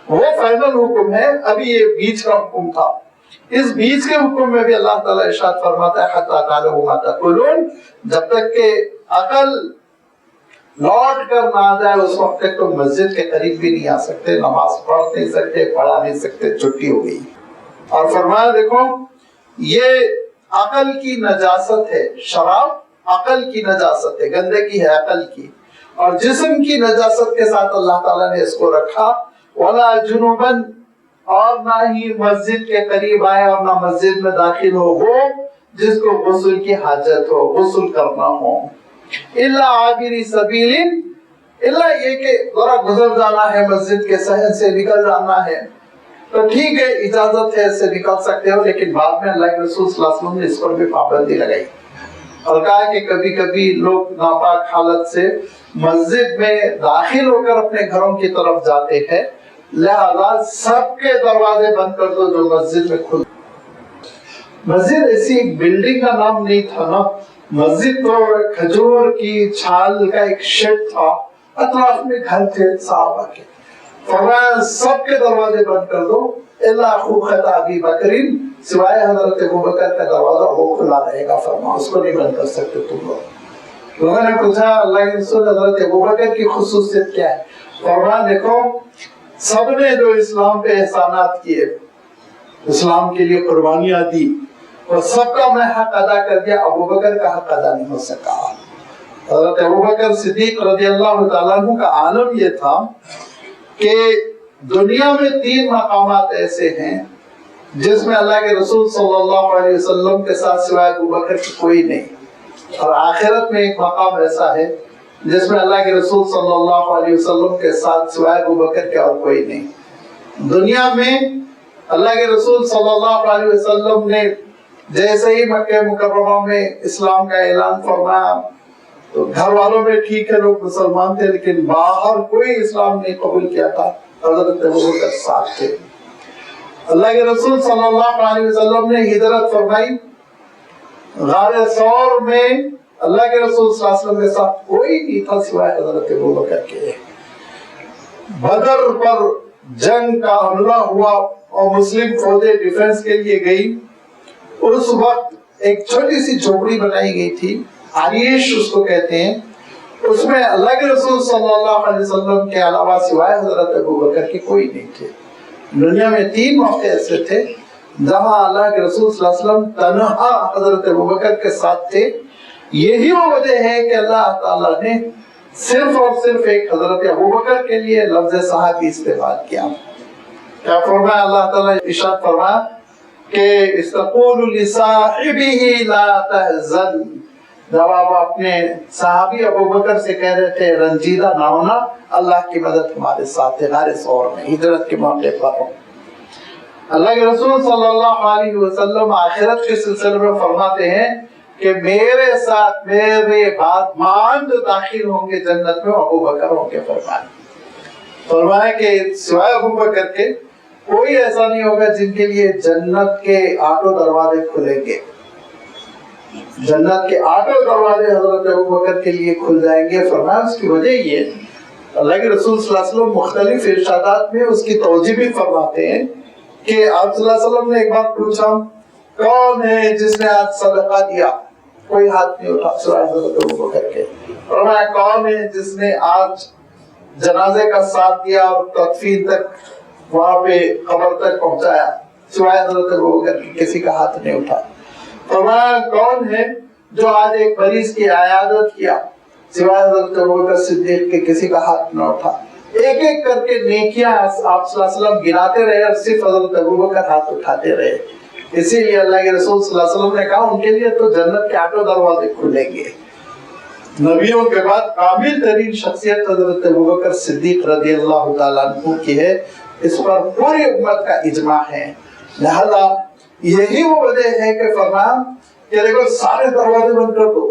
وہ فائنل حکم ہے، ابھی یہ بیچ کا حکم تھا۔ اس بیچ کے حکم میں بھی اللہ تعالیٰ ارشاد فرماتا ہے حتی تعلموا ما تقولون، جب تک کہ عقل لوٹ کر نہ آ جائے اس وقت تک تم مسجد کے قریب بھی نہیں آ سکتے، نماز پڑھ نہیں سکتے، پڑھا نہیں سکتے، چھٹی ہو گئی۔ اور فرمایا دیکھو یہ عقل کی نجاست ہے، شراب عقل کی نجاست ہے، گندگی ہے عقل کی، اور جسم کی نجاست کے ساتھ اللہ تعالیٰ نے اس کو رکھا۔ وَلَا جُنُوبًا، اور نہ ہی مسجد کے قریب آئے اور نہ مسجد میں داخل ہو وہ جس کو غسل کی حاجت ہو، غسل کرنا ہو۔ الا عابری سبیل، الا یہ کہ ذرا گزر جانا ہے، مسجد کے صحن سے نکل جانا ہے تو ٹھیک ہے، اجازت ہے، اس سے نکل سکتے ہو، لیکن بعد میں اللہ کے رسول صلی اللہ علیہ وسلم نے اس پر بھی پابندی لگائی اور کہا کہ کبھی کبھی لوگ ناپاک حالت سے مسجد میں داخل ہو کر اپنے گھروں کی طرف جاتے ہیں، لہذا سب کے دروازے بند کر دو جو مسجد میں کھل۔ مسجد ایسی ایک بلڈنگ کا نام نہیں تھا نا، مسجد تو کھجور کی چھال کا ایک شیڈ تھا، اطراف میں گھر تھے صحابہ کے، فرمایا سب کے دروازے بند کر دو، الا خوخت ابی بکرین، سوائے حضرت ابوبکر کا دروازہ وہ کھلا رہے گا، فرمایا اس کو نہیں بند کر سکتے تم لوگ۔ لوگوں نے پوچھا اللہ کے رسول حضرت ابوبکر کی خصوصیت کیا ہے؟ فرمایا دیکھو سب نے جو اسلام پہ احسانات کیے، اسلام کے لیے قربانیاں دی، اور سب کا میں حق ادا کر دیا، ابوبکر کا حق ادا نہیں ہو سکا۔ حضرت ابوبکر صدیق رضی اللہ تعالیٰ عنہ کا عالم یہ تھا کہ دنیا میں 3 مقامات ایسے ہیں جس میں اللہ کے رسول صلی اللہ علیہ وسلم کے ساتھ سوائے ابوبکر کی کوئی نہیں، اور آخرت میں ایک مقام ایسا ہے جس میں اللہ کے رسول صلی اللہ علیہ وسلم کے ساتھ سوائے ابوبکر کے اور کوئی نہیں۔ دنیا میں اللہ کے رسول صلی اللہ علیہ وسلم نے جیسے ہی مکہ مکرمہ میں اسلام کا اعلان فرمایا تو گھر والوں میں ٹھیک ہے لوگ مسلمان تھے، لیکن باہر کوئی اسلام نہیں قبول کیا تھا، حضرت ابوبکر ساتھ تھے۔ اللہ کے رسول صلی اللہ علیہ وسلم نے ہجرت فرمائی، غار ثور میں اللہ کے رسول صلی اللہ علیہ وسلم کے ساتھ کوئی نہیں تھا سوائے حضرت ابوبکر کے۔ بدر پر جنگ کا حملہ ہوا اور مسلم فوجیں ڈیفنس کے لیے گئی، اس وقت ایک چھوٹی سی جھوپڑی بنائی گئی تھی، عریش اس کو کہتے ہیں، اس میں اللہ کے رسول صلی اللہ علیہ وسلم کے علاوہ سوائے حضرت ابوبکر کے کوئی نہیں تھے۔ دنیا میں 3 موقع ایسے تھے جہاں اللہ کے رسول صلی اللہ علیہ وسلم تنہا حضرت ابوبکر کے ساتھ تھے۔ یہی وہ وجہ ہے کہ اللہ تعالیٰ نے صرف اور صرف ایک حضرت ابوبکر کے لیے لفظ صحابی استعمال کیا۔ کیا فرمایا اللہ تعالیٰ؟ ارشاد فرمایا کہ استقول لصاحبہ لا تحزن، جب آپ اپنے صحابی ابوبکر سے کہہ رہے تھے رنجیدہ نہ ہونا، اللہ کی مدد ہمارے ساتھ ہے، غار ثور میں ہجرت کے موقع پر۔ اللہ کے رسول صلی اللہ علیہ وسلم آخرت کے سلسلے میں فرماتے ہیں کہ میرے ساتھ میرے بعد مان جو داخل ہوں گے جنت میں ابوبکر ہوں گے۔ فرمایا کہ سوائے ابوبکر کے کوئی ایسا نہیں ہوگا جن کے لیے جنت کے 8 دروازے کھلیں گے، جنت کے 8 دروازے حضرت ابوبکر کے لیے کھل جائیں گے۔ فرمایا اس کی وجہ یہ اللہ کے رسول صلی اللہ علیہ وسلم مختلف ارشادات میں اس کی توجیہ بھی فرماتے ہیں کہ آپ صلی اللہ علیہ وسلم نے ایک بار پوچھا کون ہے جس نے آج صدقہ دیا؟ کوئی ہاتھ نہیں اٹھا سوائے حضرت ابوبکر کے۔ فرمایا کون ہے جس نے آج جنازے کا ساتھ دیا اور تدفین تک وہاں پہ قبر تک پہنچایا سوائے حضرت ابوبکر کی کسی کا ہاتھ نہیں اٹھا. فرمایا کون ہے جو آج ایک مریض کی عیادت کیا سوائے حضرت ابوبکر صدیق کے کسی کا ہاتھ نہ اٹھا. ایک ایک کر کے نیکیاں آپ صلی اللہ علیہ وسلم گناتے رہے اور صرف حضرت ابوبکر ہاتھ اٹھاتے رہے. اسی لیے اللہ کے رسول صلی اللہ علیہ وسلم نے کہا ان کے لیے تو جنت کے 8 دروازے کھلیں گے. نبیوں کے بعد کامل ترین شخصیت حضرت ابوبکر صدیق رضی اللہ تعالیٰ عنہ کی ہے. اس پر پوری امت کا اجماع ہے. لہذا یہی وہ وجہ ہے کہ فرمایا کہ دیکھو سارے دروازے بند کر دو,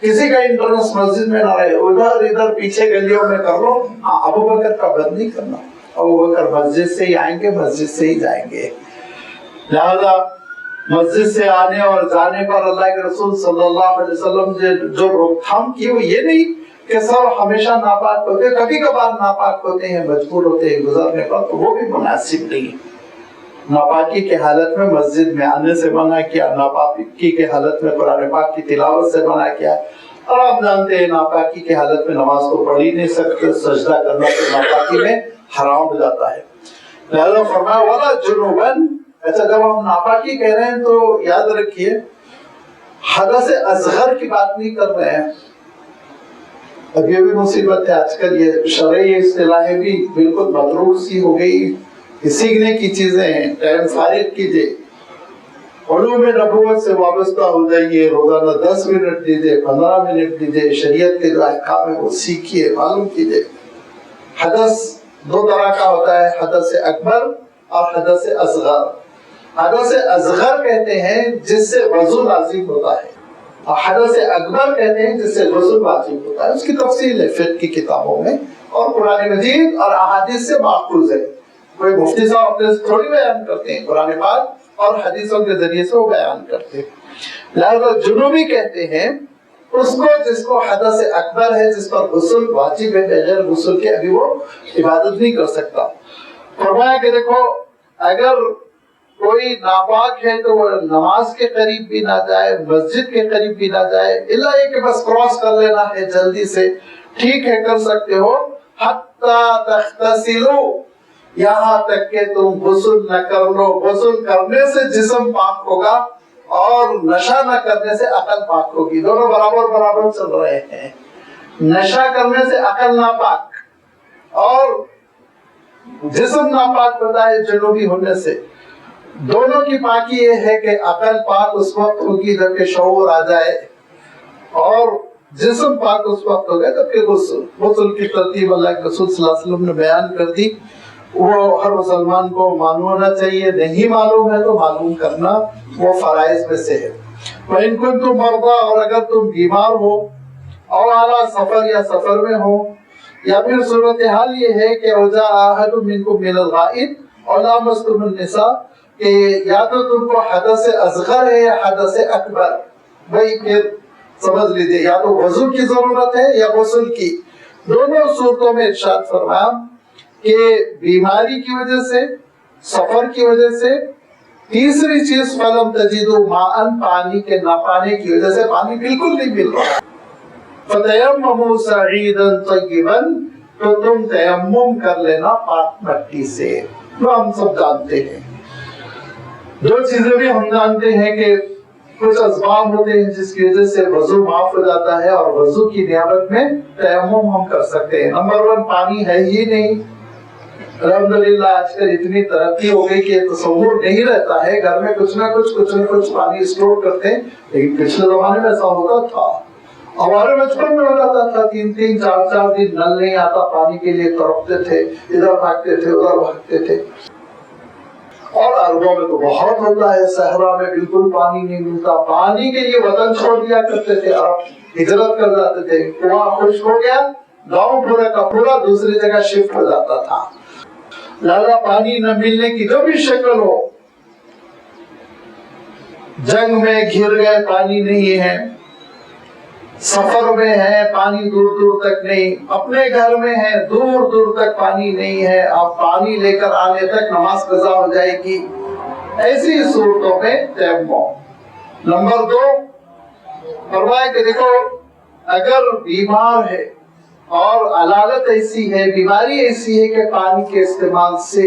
کسی کا انٹرنس مسجد میں نہ رہے, ادھر ادھر پیچھے گلیوں میں کر لو. ہاں ابوبکر کا بند نہیں کرنا, ابوبکر مسجد سے ہی آئیں گے, مسجد سے ہی جائیں گے. لہذا مسجد سے آنے اور جانے پر اللہ کے رسول صلی اللہ علیہ وسلم نے جو روک تھام کی وہ یہ نہیں کہ سب ہمیشہ ناپاک ہوتے, کبھی کبھار ناپاک ہوتے ہیں, مجبور ہوتے ہیں گزرنے پر, تو وہ بھی مناسب نہیں. ناپاکی کی حالت میں مسجد میں آنے سے منع کیا, ناپاکی کی حالت میں قرآن پاک کی تلاوت سے منع کیا. اور آپ جانتے ہیں ناپاکی کی حالت میں نماز تو پڑھ ہی نہیں سکتے, سجدہ کرنا تو ناپاکی میں حرام ہو جاتا ہے. لہذا فرمایا والا جنوبن. اچھا جب ہم ناپاکی کہہ رہے ہیں تو یاد رکھیے حدث اصغر کی بات نہیں کر رہے ہیں. اب یہ بھی مصیبت ہے آج کل, یہ شرعی اصطلاحیں بھی بالکل متروک سی ہو گئی, سیکھنے کی چیزیں ہیں. ٹائم فارغ کیجئے, علوم نبوت سے وابستہ ہو جائیے, روزانہ 10 منٹ دیجئے, 15 منٹ دیجئے, شریعت کے جو احکام ہے وہ سیکھیے, معلوم کیجئے. حدث 2 طرح کا ہوتا ہے, حدث اکبر اور حدث اصغر. حدث اصغر کہتے ہیں جس سے وضو لازم ہوتا ہے, اور حدث اکبر کہتے ہیں جس سے غسل واجب ہوتا ہے. اس کی تفصیل ہے فقہ کی کتابوں میں, اور قرآن مجید اور احادیث سے ماخوذ ہے. کوئی مفتی صاحب اپنے تھوڑی بیان کرتے ہیں, قرآن پاک اور حدیثوں کے ذریعے سے وہ بیان کرتے ہیں. لہذا جنوبی کہتے ہیں اس کو جس کو حدث اکبر ہے, جس پر غسل واجب ہے, بغیر غسل کے ابھی وہ عبادت نہیں کر سکتا. فرمایا کہ دیکھو اگر کوئی ناپاک ہے تو وہ نماز کے قریب بھی نہ جائے, مسجد کے قریب بھی نہ جائے, اللہ یہ کہ بس کراس کر لینا ہے جلدی سے, ٹھیک ہے کر سکتے ہو. حتی تغتسلوا, یہاں تک کہ تم غسل نہ کر لو. غسل کرنے سے جسم پاک ہوگا اور نشہ نہ کرنے سے عقل پاک ہوگی. دونوں برابر برابر چل رہے ہیں. نشہ کرنے سے عقل ناپاک اور جسم ناپاک ہوتا ہے جنوبی ہونے سے. دونوں کی پاکی یہ ہے کہ عقل پاک اس وقت ہوگی جب کہ شعور آ جائے, اور جسم پاک اس وقت ہوگا جب کہ غسل کی ترتیب اللہ کے رسول صلی اللہ علیہ وسلم نے بیان کر دی. وہ ہر مسلمان کو معلوم ہونا چاہیے, نہیں معلوم ہے تو معلوم کرنا وہ فرائض میں سے ہے. وَإِن كُنتُم مَرْضَىٰ, اور اگر تم بیمار ہو, اور اعلیٰ سفر یا سفر میں ہو, یا پھر صورتحال یہ ہے کہ اوجا احد منکم من الغائط اور لامستم النساء, کہ یا تو تم کو حدث اصغر ہے یا حدث اکبر. بھائی پھر سمجھ لیجیے یا تو وضو کی ضرورت ہے یا غسل کی. دونوں صورتوں میں ارشاد فرمایا کہ بیماری کی وجہ سے, سفر کی وجہ سے, تیسری چیز فلم تجدوا ماء, پانی کے نہ پانے کی وجہ سے, پانی بالکل نہیں مل رہا. فتیمموا صعیدا طیبا, تو تم تیمم کر لینا پاک مٹی سے. جو ہم سب جانتے ہیں, 2 چیزیں بھی ہم جانتے ہیں کہ کچھ اسباب ہوتے ہیں جس کی وجہ سے وضو معاف ہو جاتا ہے, اور وضو کی نیابت میں تیمم ہم کر سکتے ہیں. نمبر 1 پانی ہے ہی نہیں. الحمدللہ آج کل اتنی ترقی ہو گئی کہ تصور نہیں رہتا ہے, گھر میں کچھ نہ کچھ پانی اسٹور کرتے ہیں. لیکن پچھلے زمانے میں ایسا ہوتا تھا, ہمارے بچپن میں ہو جاتا تھا 3-3, 4-4 دن نل نہیں آتا, پانی کے لیے تڑپتے تھے, ادھر بھاگتے تھے ادھر بھاگتے تھے. اور عربوں میں تو بہت ہوتا ہے, صحرا میں بالکل پانی نہیں ملتا, پانی کے لیے وطن چھوڑ دیا کرتے تھے, عرب ہجرت کر جاتے تھے. کنواں خشک ہو گیا, گاؤں پورا کا پورا دوسری جگہ شفٹ ہو جاتا تھا. لہذا پانی نہ ملنے کی جو بھی شکل ہو, جنگ میں گھر گئے پانی نہیں ہے, سفر میں ہے پانی دور دور تک نہیں, اپنے گھر میں ہے دور دور تک پانی نہیں ہے, آپ پانی لے کر آنے تک نماز قضا ہو جائے گی. ایسی صورتوں میں تیمم. نمبر 2 فرمایا کہ دیکھو اگر بیمار ہے اور علالت ایسی ہے, بیماری ایسی ہے کہ پانی کے استعمال سے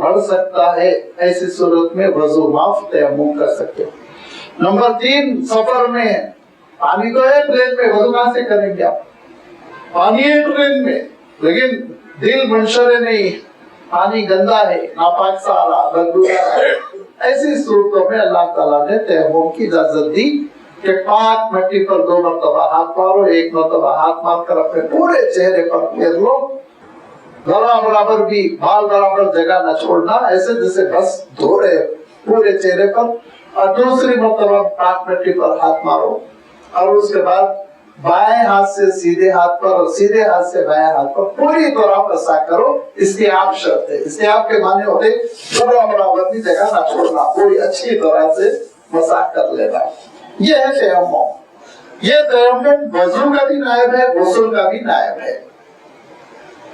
بڑھ سکتا ہے، ایسی صورت میں وضو معاف تیمم کر سکتے ہو۔ نمبر 3، سفر میں پانی تو ہے ٹرین میں، وضو کہاں سے کریں گے آپ؟ پانی ہے ٹرین میں لیکن دل منشر نہیں، پانی گندا ہے، ناپاک سارا بدبودار ہے، ایسی صورتوں میں اللہ تعالیٰ نے تیمم کی اجازت دی کہ پاک مٹی پر 2 مرتبہ ہاتھ مارو، 1 مرتبہ ہاتھ مار کر اپنے پورے چہرے پر پھیر لو، ذرا برابر بھی بال برابر جگہ نہ چھوڑنا، ایسے جیسے بس دھو رہے پورے چہرے پر، اور دوسری مرتبہ پاک مٹی پر ہاتھ مارو، اور اس کے بعد بائیں ہاتھ سے سیدھے ہاتھ پر اور سیدھے ہاتھ سے بائیں ہاتھ پر پوری طرح مسح کرو۔ استیاب شرط ہے، استیاب کے معنی ہوتے ذرا برابر بھی جگہ نہ چھوڑنا، پوری اچھی طرح سے مسح کر لینا۔ یہ ہے تیمم۔ یہ تیمم وضو کا بھی نائب ہے، غسل کا بھی نائب ہے۔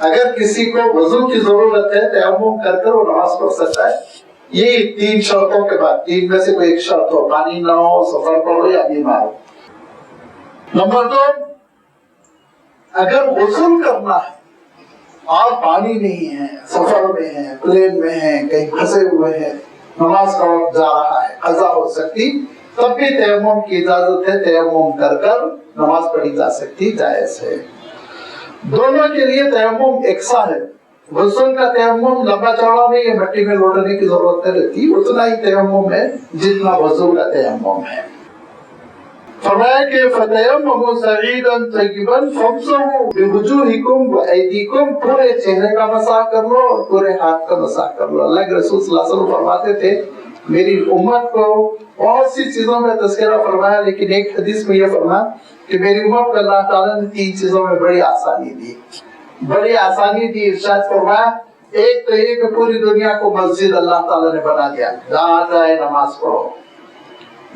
اگر کسی کو وضو کی ضرورت ہے تیمم کر کر وہ نماز پڑھ سکتا ہے، یہ 3 شرطوں کے بعد 3 میں سے کوئی ایک شرط ہو، پانی نہ ہو، سفر پر ہو یا بیمار ہو۔ نمبر 2، اگر غسل کرنا ہے اور پانی نہیں ہے، سفر میں ہے، پلین میں ہے، کہیں پھنسے ہوئے ہیں، نماز کا وقت جا رہا ہے، قضا ہو سکتی، تب بھی تیمم کی اجازت ہے، تیمم کر کر نماز پڑھی جا سکتی، جائز ہے۔ دونوں کے لیے تیمم یکساں ہے۔ غسل کا تیمم لمبا چوڑا نہیں ہے، مٹی میں لوٹنے کی ضرورت نہیں رہتی، اتنا ہی تیمم ہے جتنا وضو کا تیمم ہے۔ فرمایا کہ فَتَيَمَّمُوا صَعِيدًا طَيِّبًا فَامْسَحُوا بِوُجُوهِكُمْ وَأَيْدِيكُمْ، پورے چہرے کا مسح کر لو اور پورے ہاتھ کا مسح کر لو۔ اللہ کے رسول صلی اللہ علیہ وسلم فرماتے تھے، میری امت کو بہت سی چیزوں میں تذکرہ فرمایا، لیکن ایک حدیث میں یہ فرمایا کہ میری امت کو اللہ تعالیٰ نے 3 چیزوں میں بڑی آسانی دی، بڑی آسانی دی۔ ارشاد فرمایا، ایک تو یہ کہ پوری دنیا کو مسجد اللہ تعالیٰ نے بنا دیا، جہاں جائے نماز پڑھو،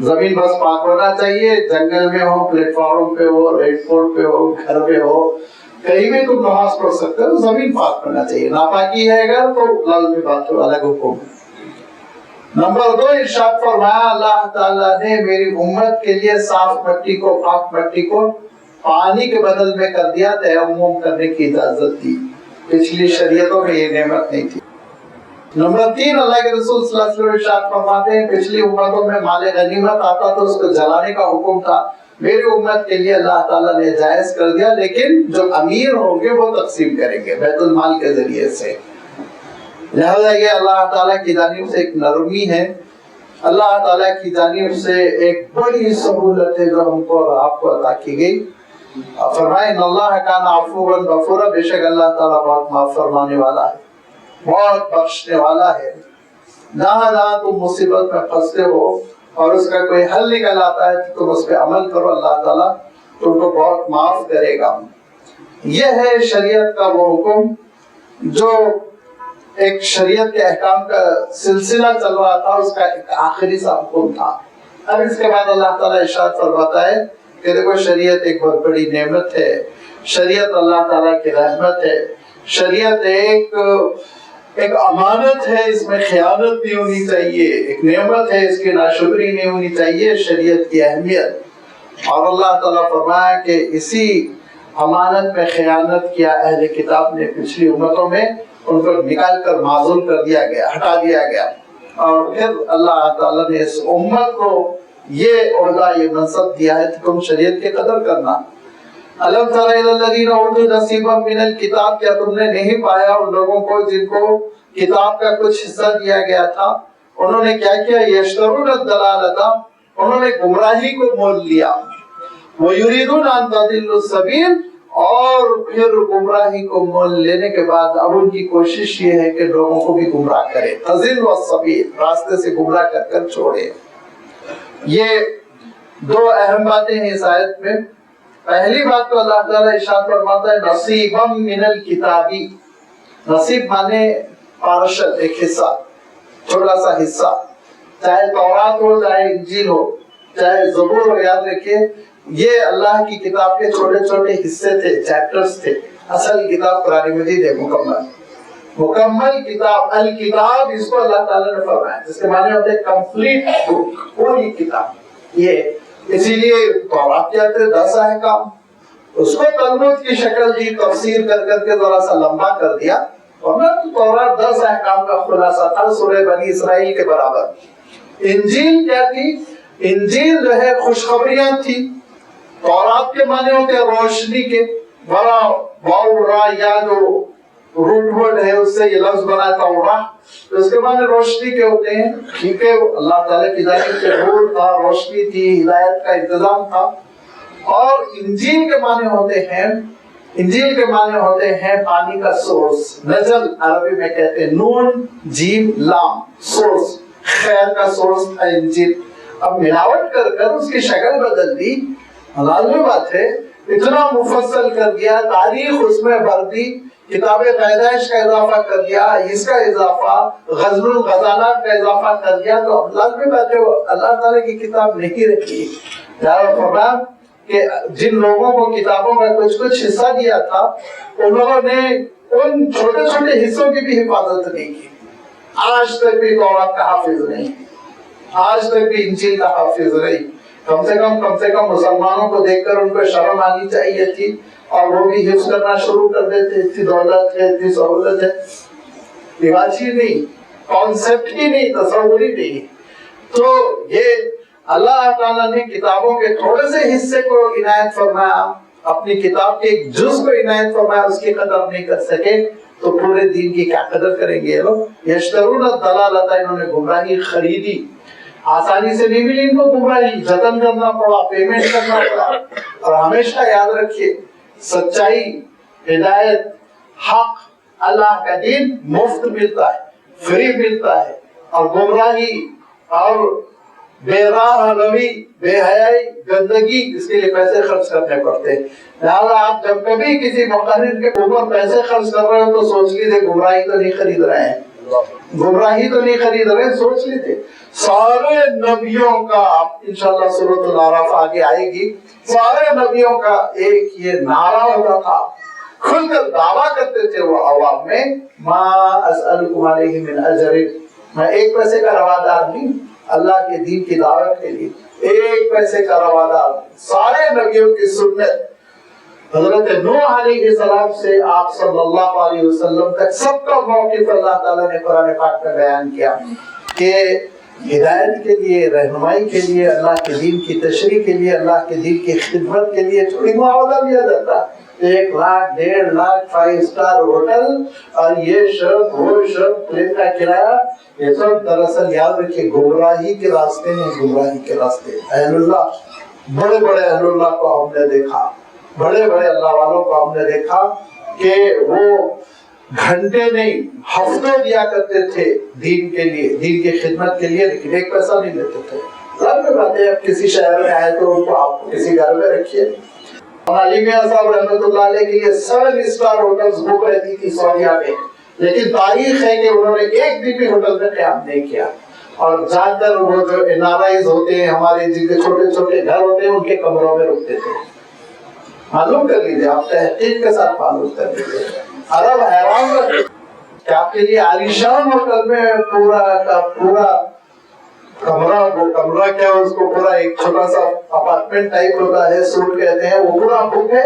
زمین بس پاک ہونا چاہیے، جنگل میں ہو، پلیٹ فارم پہ ہو، ایئرپورٹ پہ ہو، گھر پہ ہو، کہیں بھی تم نماز پڑھ سکتے ہو، زمین پاک ہونا چاہیے۔ ناپاکی ہے اگر تو لازمی بات ہو، الگ حکم ہے۔ نمبر 2، ارشاد فرمایا اللہ تعالیٰ نے میری امت کے لیے صاف مٹی کو، پاک مٹی کو پانی کے بدل میں کر دیا، تیمم کرنے کی اجازت دی۔ پچھلی شریعتوں میں یہ نعمت نہیں تھی۔ نمبر 3، اللہ کے رسول صلی اللہ علیہ وسلم ارشاد فرماتے ہیں، پچھلی امتوں میں مال غنیمت آتا تو اس کو جلانے کا حکم تھا، میری امت کے لیے اللہ تعالیٰ نے جائز کر دیا، لیکن جو امیر ہوں گے وہ تقسیم کریں گے بیت المال کے ذریعے سے۔ لہذا یہ اللہ تعالیٰ کی جانب سے ایک نرمی ہے، اللہ تعالیٰ کی جانب سے ایک بڑی سہولت ہے جو ہم کو اور آپ کو عطا کی گئی۔ فرمائے ان اللہ کان عفوا غفورا، بے شک اللہ تعالیٰ بہت معاف فرمانے والا ہے، بہت بخشنے والا ہے۔ جہاں جہاں تم مصیبت میں پھنستے ہو اور اس کا کوئی حل نکل آتا ہے تو تم اس پہ عمل کرو، اللہ تعالیٰ تم کو بہت معاف کرے گا۔ یہ ہے شریعت کا وہ حکم جو ایک شریعت کے احکام کا سلسلہ چل رہا تھا، اس کا ایک آخری سا حکم تھا۔ اب اس کے بعد اللہ تعالیٰ ارشاد فرماتا ہے کہ دیکھو شریعت ایک بہت بڑی نعمت ہے، شریعت اللہ تعالیٰ کی رحمت ہے، شریعت ایک امانت ہے، اس میں خیانت نہیں ہونی چاہیے، ایک نعمت ہے، اس کی ناشکری نہیں ہونی چاہیے، شریعت کی اہمیت۔ اور اللہ تعالیٰ فرمایا کہ اسی امانت میں خیانت کیا اہل کتاب نے پچھلی امتوں میں، ان کو نکال کر معزول کر دیا گیا، ہٹا دیا گیا، اور پھر اللہ تعالیٰ نے اس امت کو یہ عہدہ، یہ منصب دیا ہے کہ تم شریعت کی قدر کرنا۔ الم تر الی الذین اوتوا نصیبا من الکتاب، کیا تم نے نہیں پایا ان لوگوں کو جن کو کتاب کا کچھ حصہ دیا گیا تھا، انہوں نے کیا کیا؟ یشترون الضلالۃ، انہوں نے گمراہی کو مول لیا، ویریدون ان تضلوا السبیل، اور پھر گمراہی کو مول لینے کے بعد اب ان کی کوشش یہ ہے کہ لوگوں کو بھی گمراہ کرے، تضل السبیل، راستے سے گمراہ کر کر چھوڑے۔ یہ 2 اہم باتیں ہیں اس آیت میں۔ پہلی بات تو اللہ تعالیٰ ارشاد فرماتا ہے نصیبا من الکتابی، نصیب مانے پارشل، ایک حصہ، چھوٹا سا حصہ، چاہے تورات ہو، چاہے انجیل ہو، چاہے زبور ہو، یاد رکھیے یہ اللہ کی کتاب کے چھوٹے چھوٹے حصے تھے، چیپٹرز تھے۔ اصل کتاب قرآن مجید ہے، مکمل کتاب، الکتاب اس کو اللہ تعالیٰ نے فرمایا، جس کے معنی ہوتے ہیں کمپلیٹ بک، پوری کتاب۔ یہ اسی لیے تورات کیا تھے 10 احکام، اس کو تلمود کی شکل دی، تفسیر کر کر کے ذرا سا لمبا کر دیا، ورنہ تو تورات 10 احکام کا خلاصہ تھا سورہ بنی اسرائیل کے برابر۔ انجیل کیا تھی؟ انجیل جو ہے خوشخبریاں تھی۔ تورات کے معنی ہوتے ہیں روشنی کے، بڑا واو را یا جو روٹ ورڈ ہے اس سے یہ لفظ بنا تورات، اس کے معنی روشنی کے ہوتے ہیں، کیونکہ اللہ تعالیٰ کی جانب سے نور تھا، روشنی تھی، ہدایت کا انتظام تھا۔ اور انجیل کے معنی ہوتے ہیں پانی کا سورس، نزل عربی میں کہتے ہیں، نون جیم لام، سورس، خیر کا سورس تھا انجیل۔ اب ملاوٹ کر کر اس کی شکل بدل دی، لازمی بات ہے، اتنا مفصل کر دیا، تاریخ اس میں بھر دی، کتاب پیدائش کا اضافہ کر دیا، اس کا اضافہ، غزل الغزالات کا اضافہ کر دیا، تو اب لازمی بات ہے اللہ تعالیٰ کی کتاب نہیں رہی۔ فرمان کہ جن لوگوں کو کتابوں کا کچھ حصہ دیا تھا ان لوگوں نے ان چھوٹے چھوٹے حصوں کی بھی حفاظت نہیں کی۔ آج تک بھی تورات کا حافظ نہیں، آج تک بھی انجیل کا حافظ نہیں۔ کم سے کم مسلمانوں کو دیکھ کر ان کو شرم آنی چاہیے تھی، اور وہ بھی حفظ کرنا شروع کر دیتے۔ اتنی دولت ہے، اتنی سہولت ہے، رواج ہی نہیں، کانسیپٹ ہی نہیں، تصور ہی نہیں۔ تو یہ اللہ تعالیٰ نے کتابوں کے تھوڑے سے حصے کو عنایت فرمایا، اپنی کتاب کے ایک جز کو عنایت فرمایا، اس کی قدر نہیں کر سکے تو پورے دین کی کیا قدر کریں گے یہ لوگ؟ یشترون الضلالۃ، انہوں نے گمراہی خریدی، آسانی سے نہیں ملی ان کو گمراہی، جتن کرنا پڑا، پیمنٹ کرنا پڑا۔ اور ہمیشہ یاد رکھیے سچائی، ہدایت، حق، اللہ کا دین مفت ملتا ہے، فری ملتا ہے، اور گمراہی اور بے راہ روی، بے حیائی، گندگی، اس کے لیے پیسے خرچ کرنے پڑتے ہیں۔ لہٰذا آپ جب کبھی کسی مقرر کے اوپر پیسے خرچ کر رہے ہو تو سوچ لیجیے گمراہی تو نہیں خرید رہے ہیں، گمراہی تو نہیں خرید رہے، سوچ لیجیے۔ سارے نبیوں کا، انشاءاللہ سورۃ الاعراف آگے آئے گی، سارے نبیوں کا ایک یہ نعرہ ہوتا تھا، کھل کر دعویٰ کرتے تھے وہ عوام میں، ما اسألکم علیہ من اجر، میں ایک پیسے کا روادار نہیں اللہ کے دین کی دعوت کے لیے، ایک پیسے کا روادار۔ سارے نبیوں کی سنت، حضرت نوح علیہ السلام سے آپ صلی اللہ علیہ وسلم تک سب کا موقف اللہ تعالیٰ نے قرآن پاک میں بیان کیا کہ ہدایت کے لیے، رہنمائی کے لیے، اللہ کے دین کی تشریح کے لیے، اللہ کے دین کی خدمت کے لیے تھوڑی معاوضہ دیا جاتا ہے۔ 1 لاکھ 1.5 لاکھ 5 اسٹار ہوٹل اور یہ شرط وہ شرط، پلین کا کرایہ، یہ سب دراصل یاد رکھیے گمراہی کے راستے ہیں، گمراہی کے راستے۔ اہل اللہ، بڑے بڑے اہل اللہ کو ہم نے دیکھا، بڑے بڑے اللہ والوں کو ہم نے دیکھا کہ وہ گھنٹے نہیں ہفتوں دیا کرتے تھے دین کے لیے، دین کی خدمت کے لیے، لیکن ایک پیسہ نہیں لیتے تھے۔ ظاہر بات ہے اب کسی شہر میں آئے تو ان کو آپ کسی گھر میں رکھیے۔ علی میاں صاحب رحمۃ اللہ علیہ کے لیے 7 اسٹار ہوٹلز بک رہتی تھی سعودیہ میں، لیکن تاریخ ہے کہ انہوں نے ایک دن بھی ہوٹل میں قیام نہیں کیا۔ اور زیادہ تر وہ جو NRIs ہوتے ہیں ہمارے، جن کے چھوٹے چھوٹے گھر ہوتے ہیں، ان کے کمروں میں رکتے تھے۔ معلوم کر لیجیے، آپ تحقیق کے ساتھ معلوم کر لیجیے۔ عرب حیران رہتے کہ آپ کے لیے عالیشان ہوٹل میں پورا کا پورا کمرہ، وہ کمرہ کیا اس کو پورا ایک چھوٹا سا اپارٹمنٹ ٹائپ ہوتا ہے، سوٹ کہتے ہیں، وہ پورا بک ہے،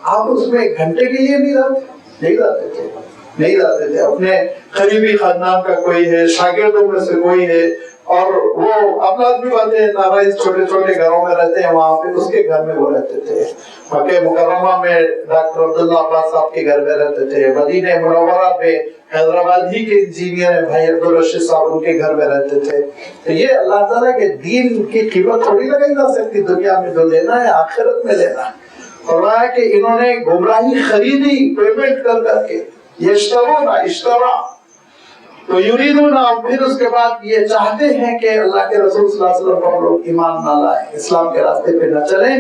آپ اس میں 1 گھنٹے کے لیے نہیں جاتے تھے۔ اپنے قریبی خاندان کا کوئی ہے، شاگردوں میں سے کوئی ہے، اور وہ اب لازمی بات ہے نارائز چھوٹے چھوٹے گھروں میں رہتے ہیں، وہاں پہ اس کے گھر میں وہ رہتے تھے۔ مکہ مکرمہ میں ڈاکٹر عبداللہ عباس صاحب کے گھر میں رہتے تھے، مدینہ منورہ میں حیدرآباد ہی کے انجینئر بھائی عبدالرشید صاحب ان کے گھر میں رہتے تھے۔ تو یہ اللہ تعالیٰ کے دین کی قیمت تھوڑی لگائی جا سکتی، دنیا میں جو لینا ہے آخرت میں لینا ہے۔ فرمایا کہ انہوں نے گمراہی خریدی پیمنٹ کر کر کے، یشترون اشترا، تو یریدون، اور پھر اس کے بعد یہ چاہتے ہیں کہ اللہ کے رسول صلی اللہ علیہ وسلم پر لوگ ایمان نہ لائیں، اسلام کے راستے پہ نہ چلیں،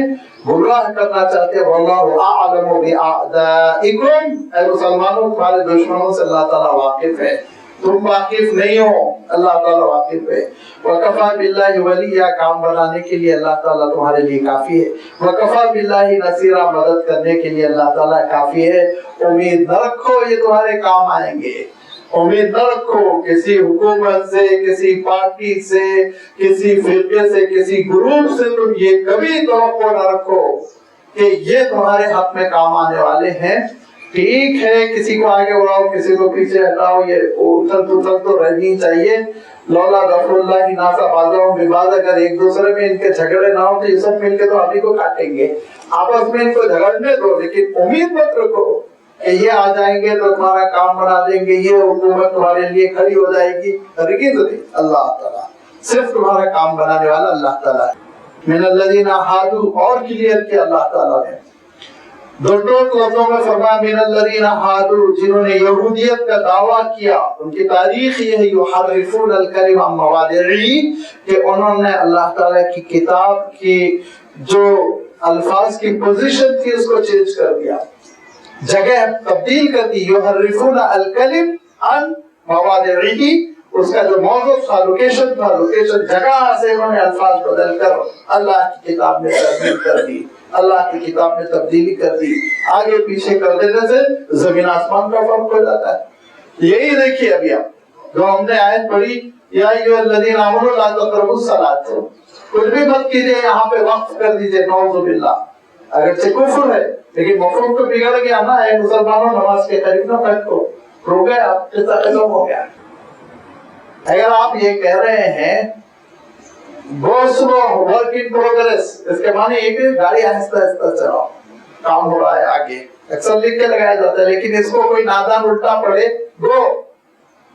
گمراہ کرنا چاہتے ہیں۔ واللہ اعلم باعدائکم، اے مسلمانوں تمہارے دشمنوں سے اللہ تعالیٰ واقف ہے، تم واقف نہیں ہو، اللہ تعالیٰ واقف ہے۔ وکفیٰ باللہ ولیٰ، کام بنانے کے لیے اللہ تعالیٰ تمہارے لیے کافی ہے۔ وکفیٰ باللہ نصیرا، مدد کرنے کے لیے اللہ تعالیٰ کافی ہے۔ امید نہ رکھو یہ تمہارے کام آئیں گے، امید نہ رکھو کسی حکومت سے، کسی پارٹی سے، کسی فرقے سے، کسی گروپ سے، تم یہ کبھی توقع نہ رکھو کہ یہ تمہارے حق میں کام آنے والے ہیں۔ ٹھیک ہے کسی کو آگے بڑھاؤ کسی کو پیچھے ہٹاؤ، یہ اتھل پتھل تو رہنی چاہیے. لولا دفع اللہ کی ناسا بازوں بباز، اگر ایک دوسرے میں ان کے جھگڑے نہ ہو تو یہ سب مل کے تو آپ ہی کو کاٹیں گے. آپس میں ان کو جھگڑنے دو، لیکن امید مت رکھو کہ یہ آ جائیں گے تو تمہارا کام بنا دیں گے، یہ حکومت تمہارے لیے کھڑی ہو جائے گی. ہرگز نہیں. اللہ تعالیٰ صرف تمہارا کام بنانے والا اللہ تعالیٰ ہے. من الذین ہادو، اور کلیئر کیا اللہ تعالیٰ نے دو لفظوں میں فرمایا من الذین ہادو، جنہوں نے یہودیت کا دعویٰ کیا. ان کی تاریخ یہ ہے یحرفون الکلم عن مواضعہ، کہ انہوں نے اللہ تعالیٰ کی کتاب کی جو الفاظ کی پوزیشن تھی اس کو چینج کر دیا، جگہ تبدیل کر دی. یحرفون الکلم عن مواضعہ، اس کا جو موضوع تھا، لوکیشن تھا، لوکیشن جگہ سے انہوں نے الفاظ بدل کر اللہ کی کتاب میں تبدیل کر دی، اللہ کی کتاب میں تبدیلی کر دی. آگے پیچھے کر دینے سے زمین آسمان کا فرق ہو جاتا ہے. یہی دیکھیے ابھی آپ جو ہم نے آیت پڑھی، یا ایھا الذین آمنوا لا تقربوا الصلاۃ، کچھ بھی مت کیجیے، یہاں پہ وقف کر دیجیے. نعوذ باللہ، اگرچہ کفر ہے لیکن مفہوم تو بگڑ گیا نا. اے مسلمانوں نماز کے قریب نہ بیٹھو، رو گئے آپ، قصہ ختم ہو گیا. اگر آپ یہ کہہ رہے ہیں گو سلو ورک ان پروگریس، اس کے معنی یہ کہ گاڑی آہستہ آہستہ چلاؤ، کام ہو رہا ہے آگے، اکثر لکھ کے لگایا جاتا ہے. لیکن اس کو کوئی نادان الٹا پڑے گو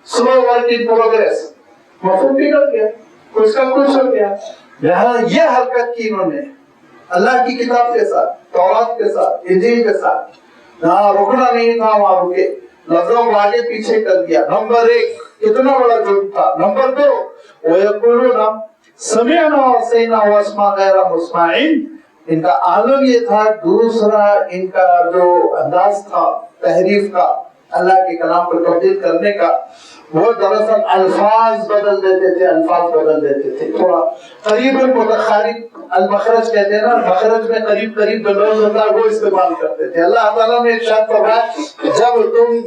سلو ورک ان پروگریس، مفہوم بگڑ گیا، کچھ کا کچھ ہو گیا. یہاں یہ حرکت کی انہوں نے اللہ کی کتاب کے ساتھ، تورات کے ساتھ، انجیل کے ساتھ. جہاں رکنا نہیں تھا وہاں رکے، لفظوں کو آگے پیچھے کر دیا. نمبر ایک کتنا بڑا جرم تھا. نمبر دو وَيَقُولُونَ سمعنا وعصينا واسمع غیر مسمع، ان کا عالم یہ تھا. دوسرا ان کا جو انداز تھا تحریف کا، اللہ کے کلام کو تبدیل کرنے کا، وہ دراصل الفاظ بدل دیتے تھے، الفاظ بدل دیتے تھے. تھوڑا قریب المتخارج المخرج کہتے ہیں نا، مخرج میں قریب قریب جو لفظ ہوتا ہے وہ استعمال کرتے تھے. اللہ تعالیٰ نے ارشاد فرمایا جب تم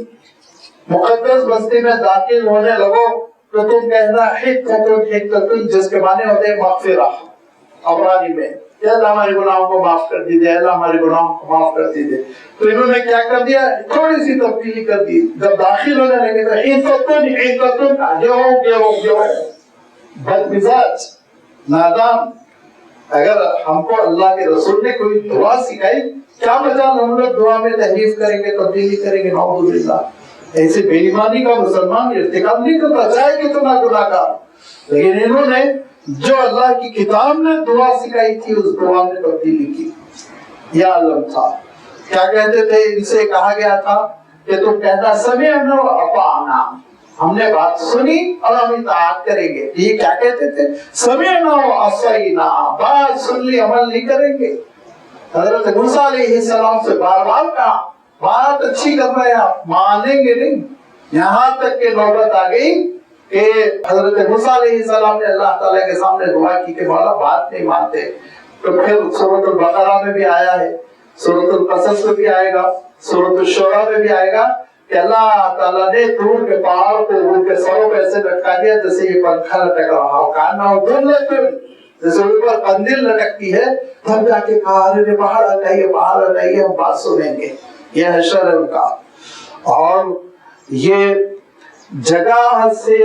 مقدس بستی میں داخل ہونے لگو تو تم کہنا حقتن، جس کے معنی ہوتے ہیں مغفرہ. عبرانی میں کہ اللہ ہمارے گناہوں کو معاف کر دیجئے، اللہ ہمارے گناہوں کو معاف کر دیجئے. تو انہوں نے کیا کر دیا، تھوڑی سی تبدیلی کر دی. جب داخل ہونے لگے تو حقتن، یہ ہو بد مزاج، نادان. اگر ہم کو اللہ کے رسول نے کوئی دعا سکھائی، کیا مجال ہم لوگ دعا میں تحریف کریں گے، تبدیلی کریں گے. نعوذ باللہ. ایسے بے ایمانی کا مسلمان ارتکاب نہیں کرتا چاہے کتنا گناہ گار. لیکن انہوں نے جو اللہ کی کتاب نے دعا سکھائی تھی اس دعا میں تبدیلی کی. یہ عالم تھا. کیا کہتے تھے، ان سے کہا گیا تھا کہ تم کہنا سمعنا واطعنا، ہم نے بات سنی اور ہم اطاعت کریں گے. یہ کیا کہتے تھے، سمعنا وعصینا، بات سن لی عمل نہیں کریں گے. حضرت موسیٰ علیہ السلام سے بار بار کہا بات اچھی کر رہے ہیں آپ، مانیں گے نہیں. یہاں تک کہ نوبت آ گئی کہ حضرت موسیٰ علیہ السلام نے اللہ تعالیٰ کے سامنے دعا کی کہ مولا بات نہیں مانتے. تو پھر سورۃ البقرہ میں بھی آیا ہے، سورۃ القصص میں بھی آئے گا، سورۃ الشورى میں بھی آئے گا کہ اللہ تعالیٰ نے طور کے پہاڑ کو ان کے سروں پہ ایسے لٹکا دیا جیسے یہ پنکھا لٹک رہا ہو. کانا ہو دن لیتے جیسے اوپر قندیل لٹکتی ہے. تب جا کے کہا ارے پہاڑ ہٹائیے، پہاڑ ہٹائیے، ہم بات سنیں گے. یہ حشر ہے ان کا. اور یہ جگہ سے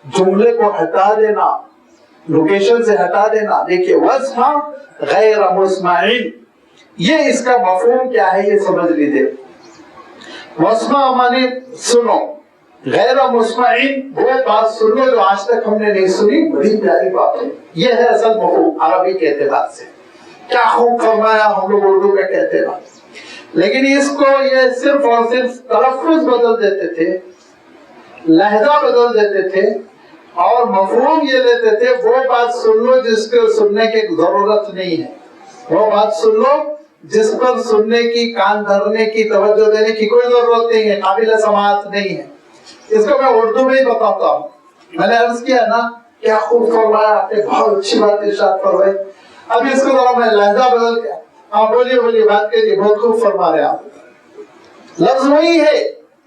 جملے کو ہٹا دینا، لوکیشن سے ہٹا دینا. دیکھیے واسمع غیر مسمع، یہ اس کا مفہوم کیا ہے یہ سمجھ لیجیے. واسمع مانے سنو، غیر مسمع وہ بات سنو جو آج تک ہم نے نہیں سنی. بڑی پیاری بات ہے. یہ ہے اصل مفہوم عربی کے اعتبار سے. کیا خوب فرمایا، ہم لوگ اردو میں کہتے ہیں. لیکن اس کو یہ صرف اور صرف تلفظ بدل دیتے تھے، لہجہ بدل دیتے تھے، اور مفہوم یہ لیتے تھے وہ بات سن لو جس کو سننے کی ضرورت نہیں ہے، وہ بات سن لو جس پر سننے کی، کان دھرنے کی، توجہ دینے کی کوئی ضرورت نہیں ہے، قابل سماعت نہیں ہے. اس کو میں اردو میں ہی بتاتا ہوں. میں نے عرض کیا نا کیا خوب فرمایا، آپ نے بہت اچھی بات ارشاد فرمائی. اب اس کو ذرا میں لہجہ بدل کے، آپ بولیے بات کریے، بہت خوب فرما رہے آپ. لفظ وہی ہے،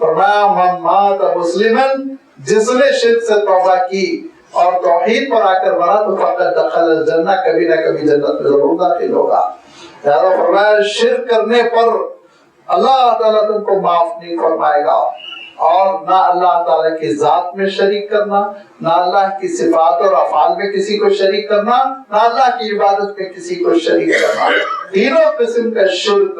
فرمایا من مات مسلمن، جس نے شرک سے توبہ کی اور توحید پر آ کر مرا تو فقط دخل الجنہ، کبھی نہ کبھی جنت میں ضرور داخل ہوگا۔ لہذا فرمایا شرک کرنے پر اللہ تعالیٰ تم کو معاف نہیں فرمائے گا، اور نہ اللہ تعالیٰ کی ذات میں شریک کرنا، نہ اللہ کی صفات اور افعال میں کسی کو شریک کرنا، نہ اللہ کی عبادت میں کسی کو شریک کرنا۔ تینوں قسم کا شرک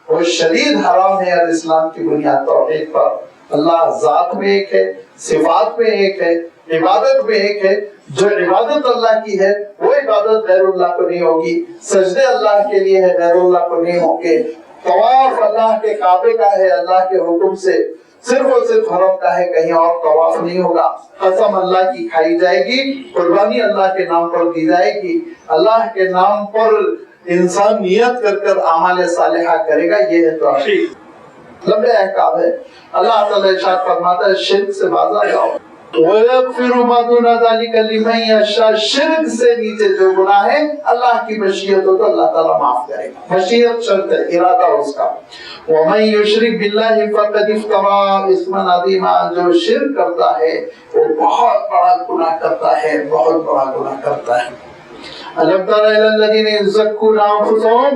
وہ شدید حرام ہے، اور اسلام کی بنیاد توحید پر اللہ ذات میں ایک ہے، صفات میں ایک ہے، عبادت میں ایک ہے۔ جو عبادت اللہ کی ہے وہ عبادت غیر اللہ کو نہیں ہوگی، سجدے اللہ کے لیے ہے، غیر اللہ کو نہیں ہوں گے، طواف اللہ کے کعبے کا ہے اللہ کے حکم سے، صرف اور صرف حرم کا ہے، کہیں اور طواف نہیں ہوگا۔ قسم اللہ کی کھائی جائے گی، قربانی اللہ کے نام پر دی جائے گی، اللہ کے نام پر انسان نیت کر کر اعمال صالحہ کرے گا، یہ ہے توحید۔ لمبے احکام ہے، اللہ تعالیٰ ارشاد فرماتا ہے شرک سے باز آ جاؤ۔ وَيَغْفِرُ مَا دُونَ ذَلِكَ لِمَن يَشَاءُ، شرک سے نیچے جو گناہ ہے اللہ کی مشیت ہو تو اللہ تعالیٰ معاف کرے گا، مشیت شرط ہے، ارادہ اس کا۔ وَمَن يُشْرِكْ بِاللَّهِ فَقَدِ افْتَرَىٰ إِثْمًا عَظِيمًا، جو شرک کرتا ہے وہ بہت بڑا گناہ کرتا ہے، بہت بڑا گناہ کرتا ہے۔ أَلَمْ تَرَ إِلَى الَّذِينَ يُزَكُّونَ أَنفُسَهُمْ،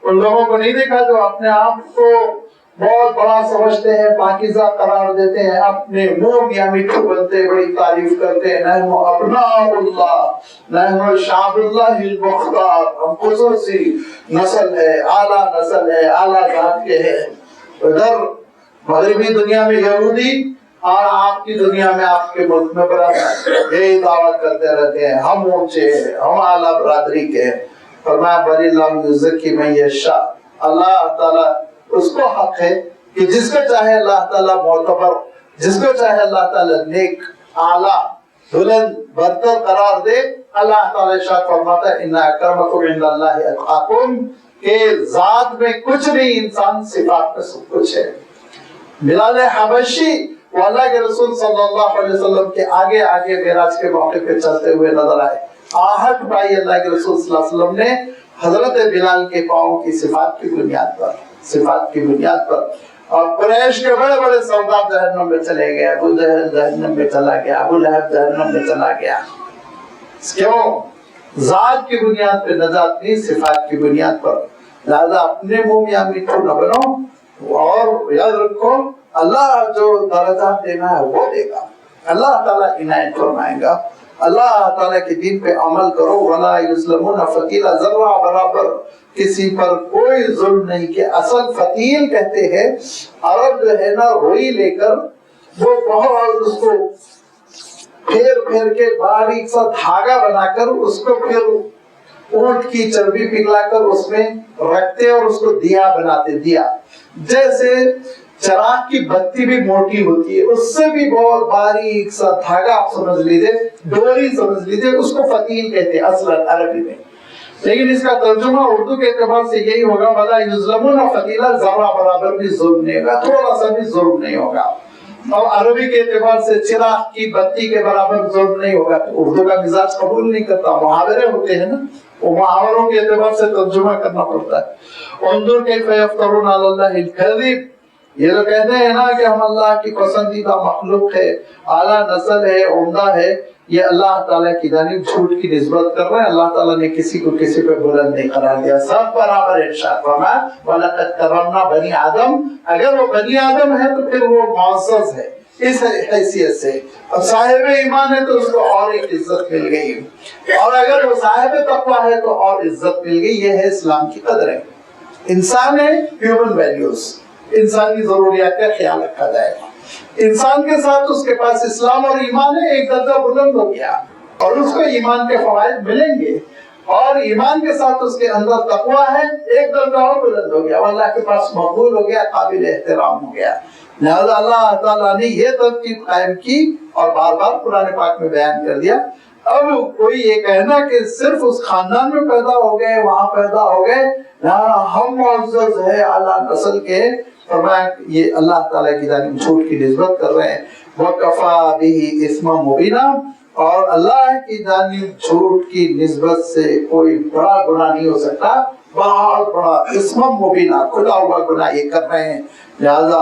ان لوگوں کو نہیں دیکھا جو اپنے آپ کو بہت بڑا سمجھتے ہیں، پاکیزہ قرار دیتے ہیں، اپنے منہ میاں مٹھو بنتے، بڑی تعریف کرتے ہیں، نحن ابناء اللہ، نحن شعب اللہ المختار، ہم خصوصی نسل ہے، اعلیٰ نسل ہے، اعلیٰ ذات کے ہیں۔ ادھر مغربی دنیا میں یہودی اور آپ کی دنیا میں آپ کے ملک میں برادر یہی دعوت کرتے رہتے ہیں، ہم اونچے ہیں، ہم اعلیٰ برادری کے ہیں۔ فرمایا بل اللہ یزکی من یشاء، اللہ تعالیٰ اس کو حق ہے کہ جس کو چاہے اللہ تعالیٰ معتبر، جس کو چاہے اللہ تعالیٰ نیک، اعلیٰ، بلند، برتر قرار دے۔ اللہ تعالیٰ ارشاد فرماتا ہے ان اکرمکم عند اللہ اتقاکم، کہ ذات میں کچھ نہیں، انسان صفات میں سب کچھ ہے۔ بلال حبشی وہ اللہ کے رسول صلی اللہ علیہ وسلم کے آگے آگے معراج کے موقع پہ چلتے ہوئے نظر آئے۔ آہٹ پائی اللہ کے رسول صلی اللہ علیہ وسلم نے حضرت بلال کے پاؤں کی صفات کی بنیاد پر، صفات کی بنیاد پر، اور قریش کے بڑے بڑے سردار جہنم میں چلے گئے، ابو جہل جہنم میں چلا گیا، ابو لہب جہنم میں چلا گیا۔ کیوں؟ ذات کی بنیاد پہ نجات نہیں، صفات کی بنیاد پر۔ لہذا اپنے منہ میاں میٹھو نہ بنو، اور یاد رکھو اللہ جو درجات دینا ہے وہ دے گا، اللہ تعالیٰ عنایت فرمائے گا۔ اللہ تعالیٰ کے دین پہ عمل کرو، ولا یظلمون فتیلا، ذرہ برابر کسی پر کوئی ظلم نہیں کہ اصل فتیل کہتے ہیں، عرب جو ہے نا روئی لے کر وہ بہت اس کو پھیر پھیر کے باریک سا دھاگا بنا کر اس کو پھر اونٹ کی چربی پگھلا کر اس میں رکھتے اور اس کو دیا بناتے، دیا جیسے چراغ کی بتی بھی موٹی ہوتی ہے، اس سے بھی بہت باریک سا دھاگا آپ سمجھ لیجئے، ڈوری سمجھ لیجئے، اس کو فتیل کہتے ہیں اصلاً عربی میں۔ لیکن اس کا ترجمہ اردو کے اعتبار سے یہی ہوگا وَلَا يُظْلَمُونَ فَتِيلًا، ذرہ برابر بھی ظلم نہیں ہوگا، تھوڑا سا بھی ظلم نہیں ہوگا۔ اور عربی کے اعتبار سے چراغ کی بتی کے برابر ظلم نہیں ہوگا، اردو کا مزاج قبول نہیں کرتا، محاورے ہوتے ہیں نا، وہ محاوروں کے اعتبار سے ترجمہ کرنا پڑتا ہے۔ انظر کیف یفترون علی اللہ الکذب، یہ جو کہتے ہیں نا کہ ہم اللہ کی پسندیدہ مخلوق ہے، اعلیٰ نسل ہے، عمدہ ہے، یہ اللہ تعالیٰ کی جانب جھوٹ کی نسبت کر رہے ہیں۔ اللہ تعالیٰ نے کسی کو کسی پہ بلند نہیں قرار دیا، سب برابر ارشاد فرمایا وَلَقَدْ كَرَّمْنَا بَنِي آدم، اگر وہ بنی آدم ہے تو پھر وہ معزز ہے اس حیثیت سے، اور صاحب ایمان ہے تو اس کو اور ایک عزت مل گئی، اور اگر وہ صاحب تقویٰ ہے تو اور عزت مل گئی۔ یہ ہے اسلام کی قدریں، انسان ہے، ہیومن ویلیوز، انسانی ضروریات کا خیال رکھا جائے گا۔ انسان کے ساتھ اس کے پاس اسلام اور ایمان ہے، ایک درجہ بلند ہو گیا، اور اس کو ایمان کے فوائد ملیں گے، اور ایمان کے ساتھ اس کے اندر تقویٰ ہے، ایک درجہ اور بلند ہو گیا، وہ اللہ کے پاس مقبول ہو گیا، قابل احترام ہو گیا۔ لہذا اللہ تعالیٰ نے یہ ترتیب قائم کی اور بار بار قرآن پاک میں بیان کر دیا۔ اب کوئی یہ کہنا کہ صرف اس خاندان میں پیدا ہو گئے، وہاں پیدا ہو گئے، ہم معزز ہے اعلیٰ نسل کے، فرمایا یہ اللہ تعالیٰ کی جانب جھوٹ کی نسبت کر رہے ہیں۔ وَكَفَى بِهِ إِثْمًا مُبِينًا، اور اللہ کی جانب جھوٹ کی نسبت سے کوئی بڑا گناہ نہیں ہو سکتا، بہت بڑا اسم مبینہ، کھلا ہوا گناہ یہ کر رہے ہیں۔ لہذا